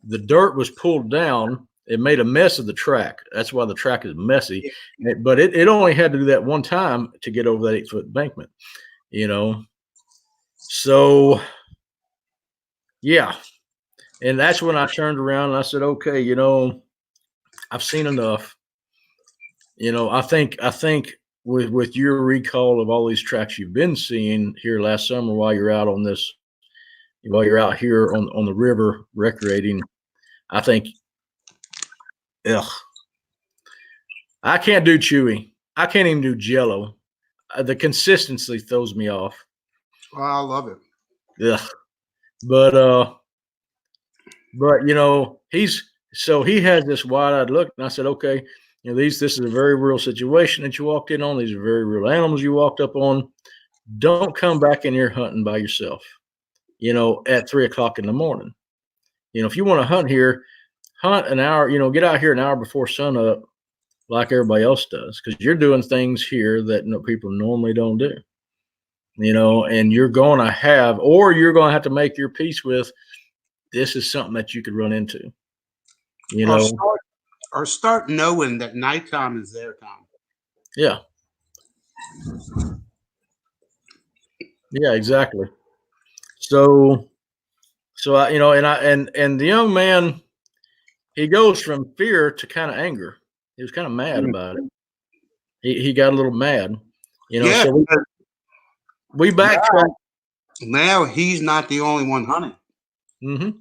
the dirt was pulled down. It made a mess of the track. That's why the track is messy. Yeah. But it only had to do that one time to get over that 8-foot embankment, So, yeah. And that's when I turned around and I said, okay, I've seen enough. I think with your recall of all these tracks you've been seeing here last summer while you're out here on the river recreating, I think, I can't do chewy. I can't even do Jello. The consistency throws me off. Oh, I love it. Yeah, but he has this wide-eyed look, and I said, okay, this is a very real situation that you walked in on. These are very real animals you walked up on. Don't come back in here hunting by yourself, at 3 o'clock in the morning. If you want to hunt here, hunt an hour, get out here an hour before sunup like everybody else does, because you're doing things here that people normally don't do, and you're going to have to make your peace with, this is something that you could run into, Or start knowing that nighttime is their time. Yeah. Yeah, exactly. So I, and the young man, he goes from fear to kind of anger. He was kind of mad about it. He got a little mad, Yeah. So we backtrack. Now he's not the only one hunting. Mm-hmm.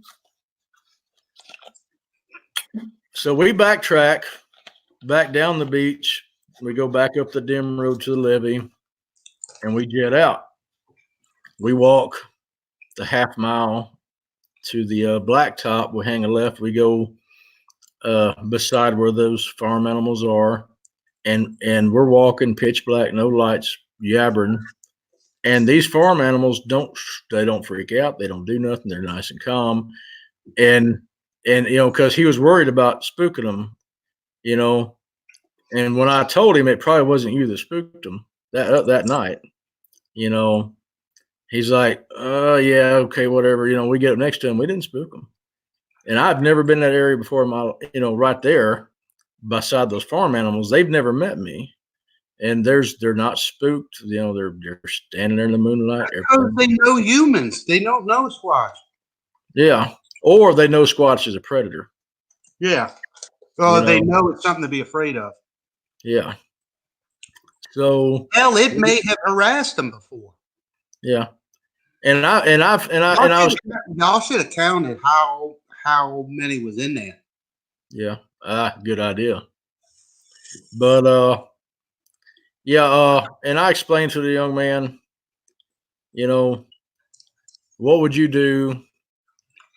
So we backtrack back down the beach. We go back up the dim road to the levee, and we jet out. We walk the half mile to the blacktop. We hang a left. We go beside where those farm animals are, and we're walking pitch black, no lights, yabbering. And these farm animals don't freak out. They don't do nothing. They're nice and calm. And because he was worried about spooking them, And when I told him it probably wasn't you that spooked him that night, he's like, yeah, okay, whatever. We get up next to him. We didn't spook him. And I've never been in that area before. Right there beside those farm animals, they've never met me. And they're not spooked. They're standing there in the moonlight. Because they know humans. They don't know Squatch. Yeah. Or they know Squatch is a predator. Yeah. Well, they know it's something to be afraid of. Yeah. So. Hell, it may have harassed them before. Yeah. Y'all should have counted how many was in there. Yeah. Good idea. But and I explained to the young man, what would you do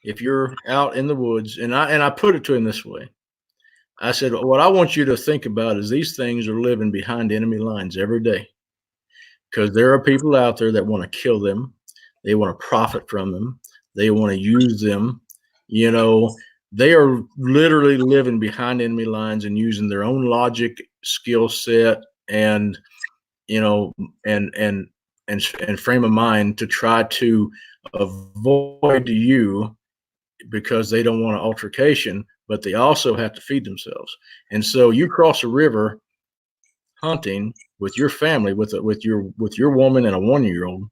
if you're out in the woods? And I put it to him this way. I said, what I want you to think about is these things are living behind enemy lines every day, because there are people out there that want to kill them. They want to profit from them. They want to use them. They are literally living behind enemy lines and using their own logic, skill set, and frame of mind to try to avoid you, because they don't want an altercation, but they also have to feed themselves. And so you cross a river hunting with your family, with your woman and a 1-year-old,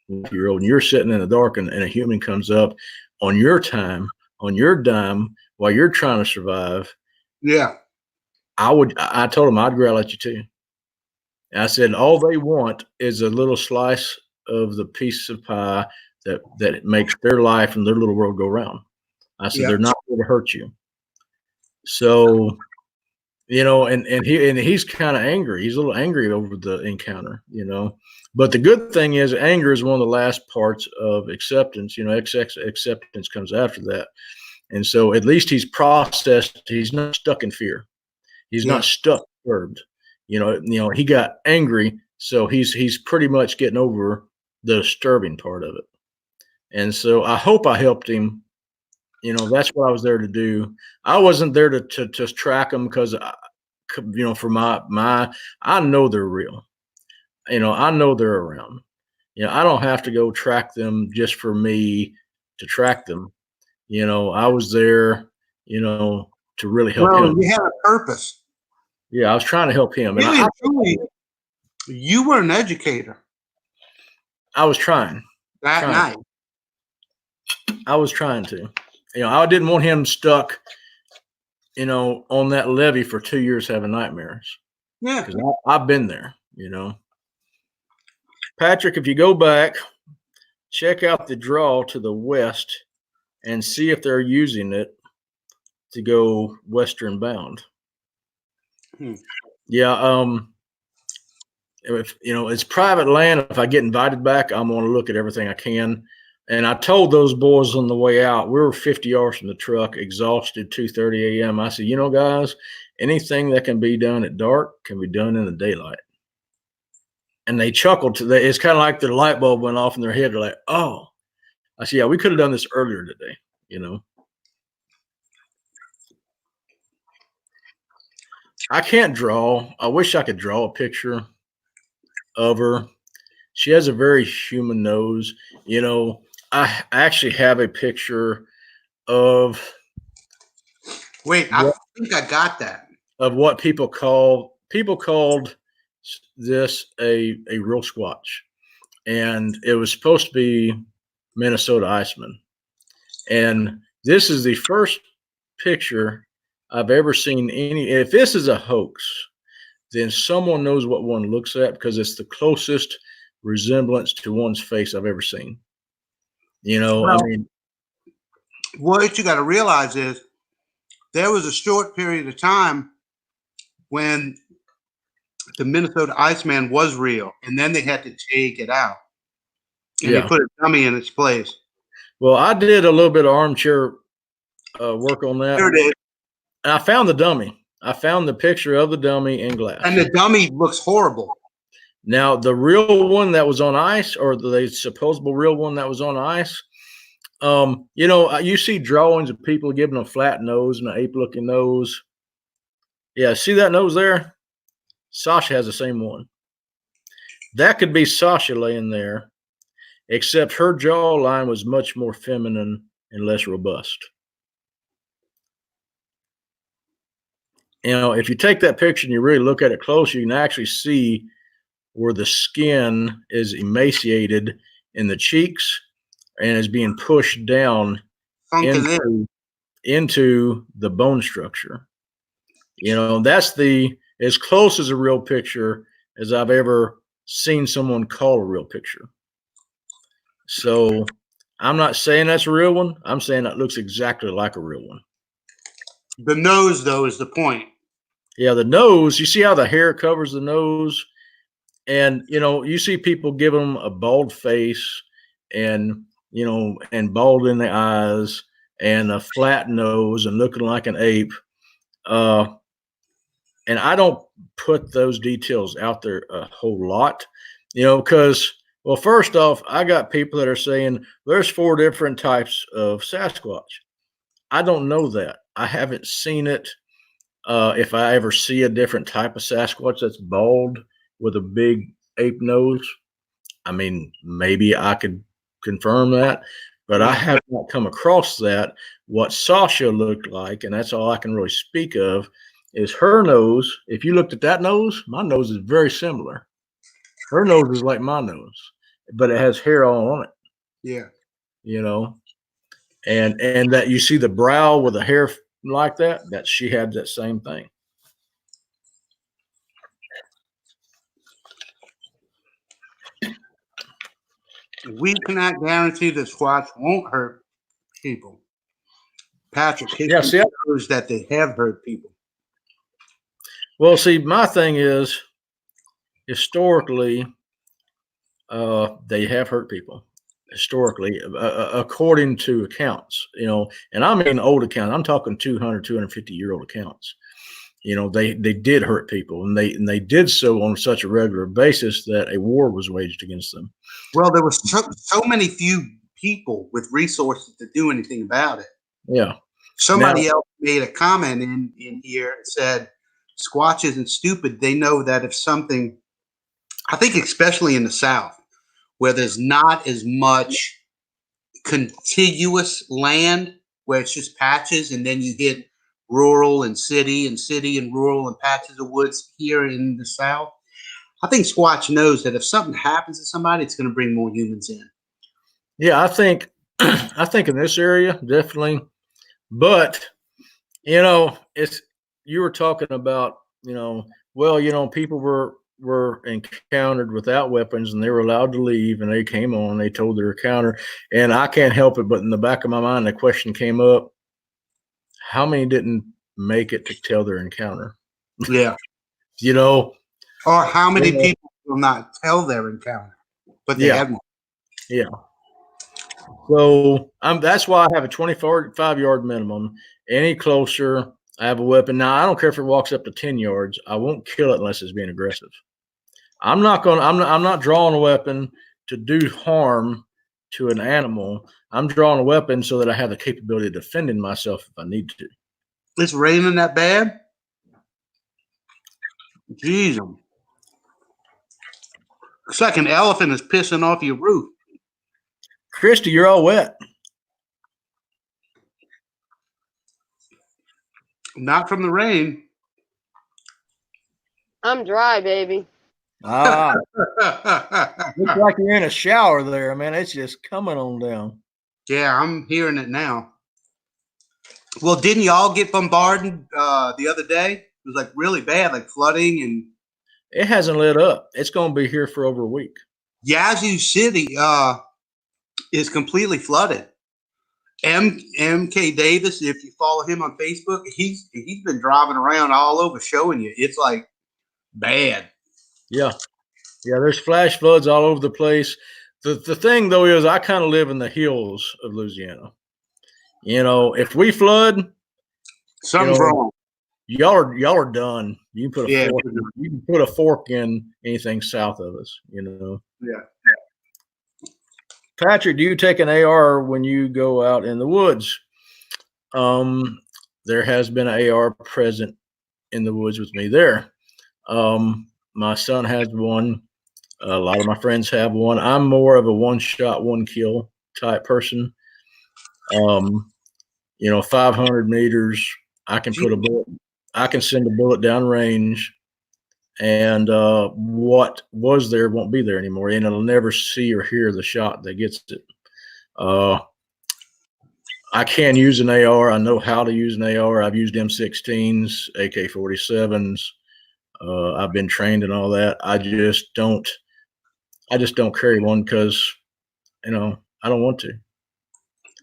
and you're sitting in the dark, and a human comes up on your time, on your dime, while you're trying to survive. Yeah. I told them I'd growl at you too. And I said, all they want is a little slice of the piece of pie that makes their life and their little world go round. I said, they're not going to hurt you. So, and he's kind of angry. He's a little angry over the encounter, But the good thing is, anger is one of the last parts of acceptance. Acceptance comes after that. And so at least he's processed. He's not stuck in fear. He's not stuck, disturbed. He got angry, so he's pretty much getting over the disturbing part of it. And so I hope I helped him. That's what I was there to do. I wasn't there to just track them because, for my, I know they're real. I know they're around. I don't have to go track them just for me to track them. I was there, to really help him. You had a purpose. Yeah, I was trying to help him. Really, truly, you were an educator. I was trying. Night. I was trying to. I didn't want him stuck, on that levee for 2 years having nightmares. Yeah. Because I've been there, Patrick, if you go back, check out the draw to the west and see if they're using it to go western bound. Yeah. If it's private land, if I get invited back, I'm going to look at everything I can. And I told those boys on the way out, we were 50 yards from the truck, exhausted, 2:30 a.m. I said, guys, anything that can be done at dark can be done in the daylight. And they chuckled. It's kind of like the light bulb went off in their head. They're like, oh. I said, yeah, we could have done this earlier today, I can't draw. I wish I could draw a picture of her. She has a very human nose. I actually have a picture of. Wait, I think I got that. Of what people called this a real Squatch, and it was supposed to be Minnesota Iceman. And this is the first picture I've ever seen if this is a hoax, then someone knows what one looks at, because it's the closest resemblance to one's face I've ever seen. What you got to realize is there was a short period of time when the Minnesota Iceman was real, and then they had to take it out, and they put a dummy in its place. Well, I did a little bit of armchair work on that. There it is. And I found the dummy. I found the picture of the dummy in glass. And the dummy looks horrible. Now, the real one that was on ice, or the supposable real one that was on ice, you know, you see drawings of people giving a flat nose and an ape-looking nose. Yeah, see that nose there? Sasha has the same one. That could be Sasha laying there, except her jawline was much more feminine and less robust. You know, if you take that picture and you really look at it close, you can actually see where the skin is emaciated in the cheeks and is being pushed down into the bone structure. You know, that's as close as a real picture as I've ever seen someone call a real picture. So I'm not saying that's a real one. I'm saying that looks exactly like a real one. The nose, though, is the point. Yeah, the nose, you see how the hair covers the nose? And, you know, you see people give them a bald face and, you know, and bald in the eyes and a flat nose and looking like an ape. And I don't put those details out there a whole lot, you know, because, well, first off, I got people that are saying there's 4 different types of Sasquatch. I don't know that. I haven't seen it. If I ever see a different type of Sasquatch that's bald with a big ape nose, I mean, maybe I could confirm that, but I have not come across that. What Sasha looked like, and that's all I can really speak of, is her nose. If you looked at that nose, my nose is very similar. Her nose is like my nose, but it has hair all on it. Yeah. You know, and that you see the brow with the hair like that she had that same thing. We cannot guarantee that Squatch won't hurt people. Patrick, history shows that they have hurt people. Well, see, my thing is, historically, they have hurt people. Historically, according to accounts, you know, and I mean old accounts. I'm talking 200, 250-year-old accounts. You know, they did hurt people, and they did so on such a regular basis that a war was waged against them. Well, there was so many few people with resources to do anything about it. Yeah. Somebody else made a comment in here and said, Squatch isn't stupid. They know that if something, I think especially in the South, where there's not as much contiguous land, where it's just patches, and then you get rural and city and rural and patches of woods here in the South. I think Squatch knows that if something happens to somebody, it's going to bring more humans in. Yeah, I think in this area, definitely. But, you know, you were talking about, you know, well, you know, people were encountered without weapons and they were allowed to leave, and they came on, they told their encounter, and I can't help it, but in the back of my mind, the question came up, how many didn't make it to tell their encounter? Yeah. You know, or how many people will not tell their encounter, but they haven't. Yeah. So that's why I have a 25-yard minimum. Any closer, I have a weapon. Now, I don't care if it walks up to 10 yards. I won't kill it unless it's being aggressive. I'm not drawing a weapon to do harm to an animal. I'm drawing a weapon so that I have the capability of defending myself if I need to. It's raining that bad? Jeez. It's like an elephant is pissing off your roof. Christy, you're all wet. Not from the rain. I'm dry, baby. Ah. Looks like you're in a shower there, man. It's just coming on down. Yeah, I'm hearing it now. Well, didn't y'all get bombarded the other day? It was like really bad, like flooding, and it hasn't lit up. It's going to be here for over a week. Yazoo City is completely flooded. MK Davis, if you follow him on Facebook, he's been driving around all over showing you. It's like bad. Yeah. Yeah, there's flash floods all over the place. The thing though is I kind of live in the hills of Louisiana. You know, if we flood, Something's wrong. y'all are done. You can Yeah. put a fork in anything south of us, you know. Yeah. Patrick, do you take an AR when you go out in the woods? There has been an AR present in the woods with me there. My son has one. A lot of my friends have one. I'm more of a one shot, one kill type person. You know, 500 meters, I can put a bullet, I can send a bullet down range, and what was there won't be there anymore, and it'll never see or hear the shot that gets it. I can use an AR. I know how to use an AR. I've used M16s, AK-47s. I've been trained and all that. I just don't carry one because, you know, I don't want to.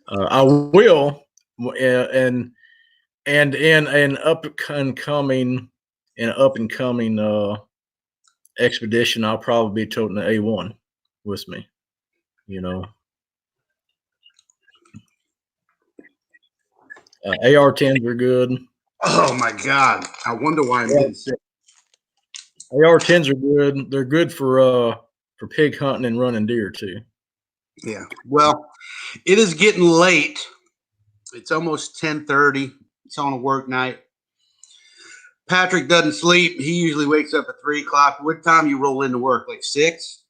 I will, and in an up and coming expedition, I'll probably be toting an A1 with me. You know, AR-10s are good. Oh my God! I wonder why I'm getting sick. AR-10s are good. They're good for pig hunting and running deer too. Yeah. Well, it is getting late. It's almost 10:30. It's on a work night. Patrick doesn't sleep. He usually wakes up at 3 o'clock. What time you roll into work? Like 6?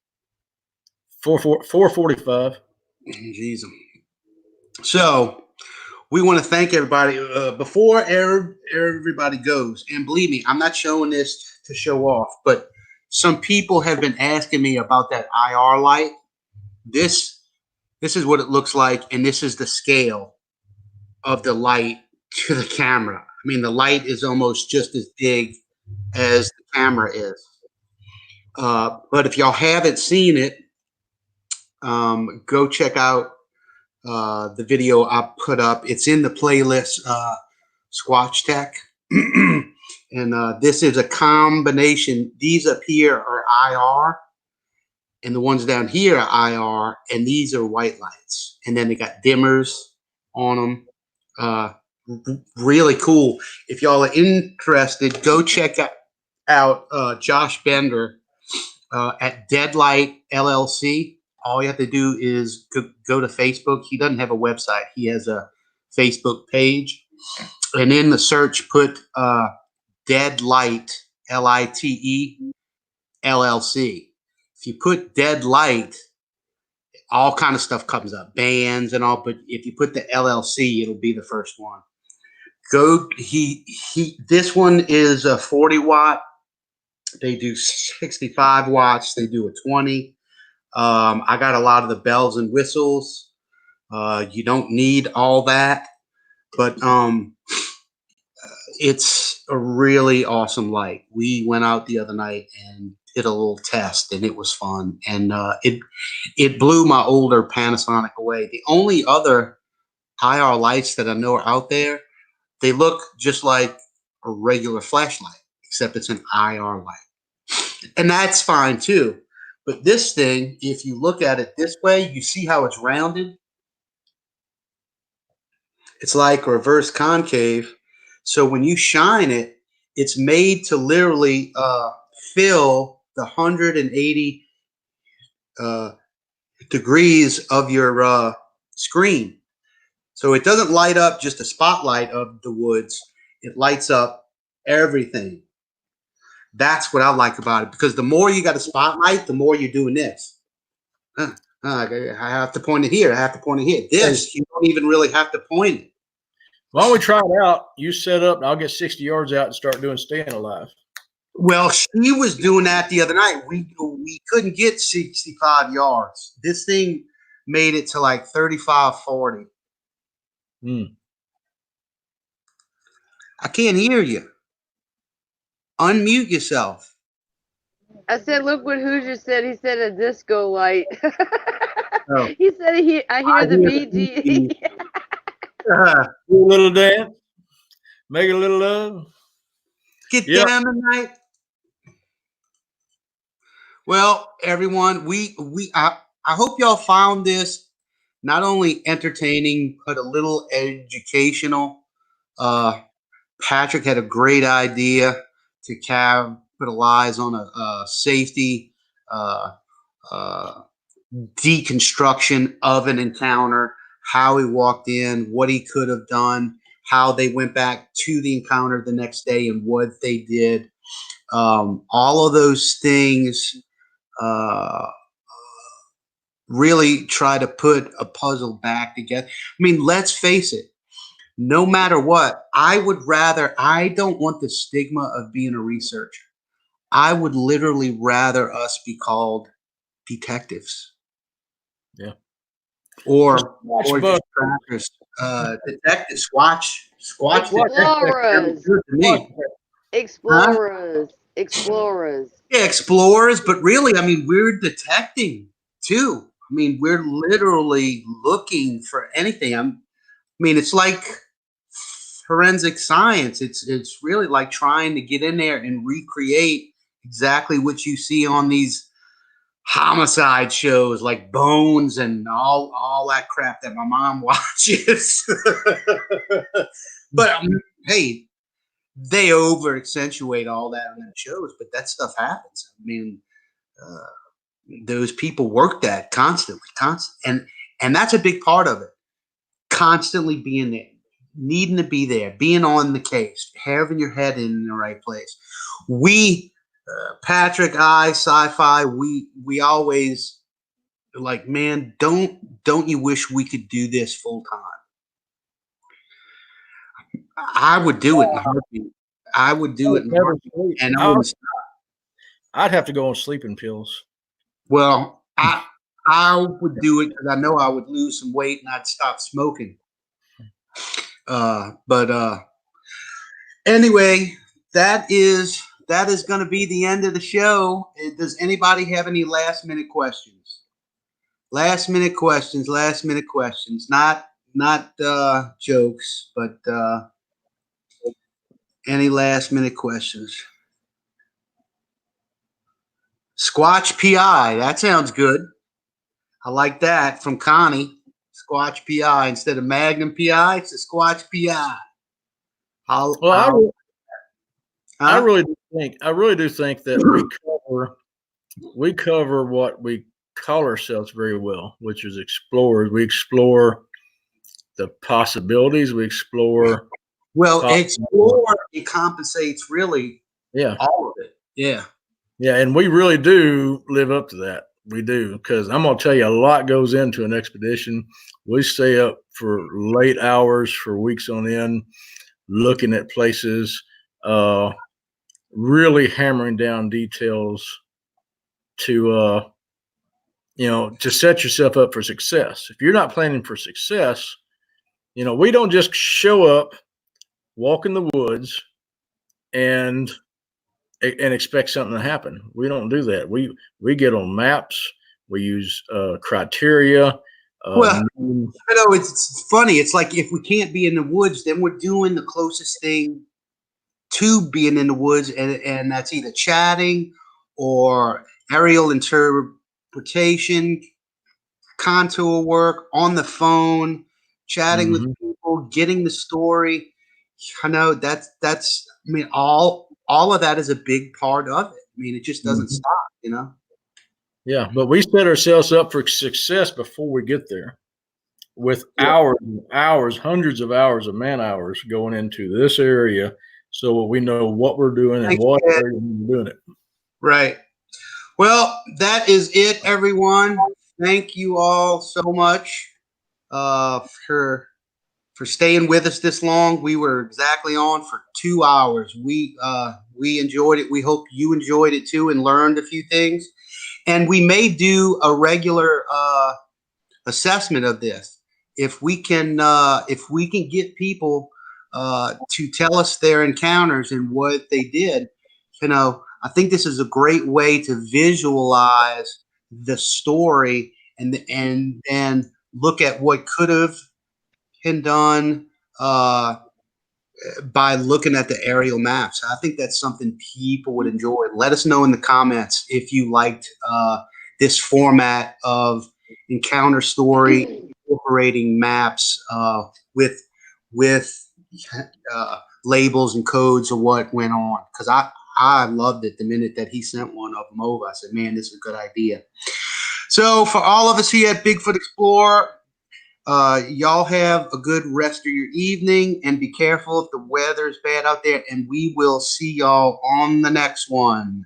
4:45. Jeez. So we want to thank everybody before everybody goes. And believe me, I'm not showing this to show off, but some people have been asking me about that IR light. This is what it looks like, and this is the scale of the light to the camera. I mean, the light is almost just as big as the camera is. But if y'all haven't seen it, go check out the video I put up. It's in the playlist Squatch Tech. And this is a combination. These up here are IR, and the ones down here are IR, and these are white lights. And then they got dimmers on them. Really cool. If y'all are interested, go check out Josh Bender at Deadlight LLC. All you have to do is go to Facebook. He doesn't have a website. He has a Facebook page. And in the search, put Deadlight, LITE, LLC. If you put Deadlight, all kind of stuff comes up, bands and all. But if you put the LLC, it'll be the first one. This one is a 40 watt. They do 65 watts. They do a 20. I got a lot of the bells and whistles. You don't need all that, but it's a really awesome light. We went out the other night and did a little test, and it was fun. And it blew my older Panasonic away. The only other IR lights that I know are out there, they look just like a regular flashlight, except it's an IR light. And that's fine too. But this thing, if you look at it this way, you see how it's rounded? It's like reverse concave. So when you shine it, it's made to literally fill the 180 degrees of your screen. So it doesn't light up just a spotlight of the woods. It lights up everything. That's what I like about it, because the more you got a spotlight, the more you're doing this. I have to point it here. I have to point it here. This, you don't even really have to point it. Why don't we try it out? You set up, and I'll get 60 yards out and start doing staying alive. Well, she was doing that the other night. We couldn't get 65 yards. This thing made it to like 35, 40. I can't hear you. Unmute yourself. I said, look what Hoosier said. He said a disco light. Oh. I hear the BG. I hear the BG. Do a little dance, make a little love. Get down tonight. Well, everyone, I hope y'all found this not only entertaining but a little educational. Patrick had a great idea to capitalize on a safety uh, deconstruction of an encounter, how he walked in, what he could have done, how they went back to the encounter the next day, and what they did. All of those things uh, really try to put a puzzle back together. I mean, let's face it. No matter what, I don't want the stigma of being a researcher. I would literally rather us be called detectives. Yeah. Or Just trackers. Detectives, Squatch. Explorers. Explorers. Huh? Explorers. Yeah, explorers, but really, I mean, we're detecting too. I mean, we're literally looking for anything. I mean, it's like forensic science. It's really like trying to get in there and recreate exactly what you see on these homicide shows like Bones and all that crap that my mom watches. But hey, they over accentuate all that on their shows, but that stuff happens. I mean, those people work that constantly, and that's a big part of it. Constantly being there, needing to be there, being on the case, having your head in the right place. We, Patrick, sci-fi, we always like, man, don't you wish we could do this full time? I would do it in a heartbeat. I would do it in a heartbeat, and I wouldn't stop. I'd have to go on sleeping pills. Well, I would do it because I know I would lose some weight and I'd stop smoking. But anyway, that is going to be the end of the show. Does anybody have any last minute questions? Last minute questions. Not jokes, but any last minute questions? Squatch PI. That sounds good. I like that from Connie. Squatch PI instead of Magnum PI. It's a Squatch PI. I really do think that we cover what we call ourselves very well, which is explorers. We explore the possibilities. We explore. Explorer compensates really all of it. Yeah. Yeah, and we really do live up to that. We do, because I'm going to tell you, a lot goes into an expedition. We stay up for late hours for weeks on end, looking at places, really hammering down details to set yourself up for success. If you're not planning for success, we don't just show up, walk in the woods, and expect something to happen. We don't do that. We get on maps. We use criteria. It's funny. It's like if we can't be in the woods, then we're doing the closest thing to being in the woods, and that's either chatting or aerial interpretation, contour work, on the phone, chatting with people, getting the story. I know that's I mean, all of that is a big part of it. I mean, it just doesn't stop, Yeah, but we set ourselves up for success before we get there with hours and hours, hundreds of hours of man hours going into this area, so we know what we're doing and what area we're doing it. Right. Well, that is it, everyone. Thank you all so much for staying with us this long. We were exactly on for 2 hours. We enjoyed it. We hope you enjoyed it too and learned a few things. And we may do a regular assessment of this if we can get people to tell us their encounters and what they did. I think this is a great way to visualize the story and look at what could have and done by looking at the aerial maps. I think that's something people would enjoy. Let us know in the comments if you liked this format of encounter story incorporating maps with labels and codes of what went on. Because I loved it the minute that he sent one of them over. I said, man, this is a good idea. So for all of us here at Bigfoot Explorer, y'all have a good rest of your evening, and be careful if the weather is bad out there, and we will see y'all on the next one.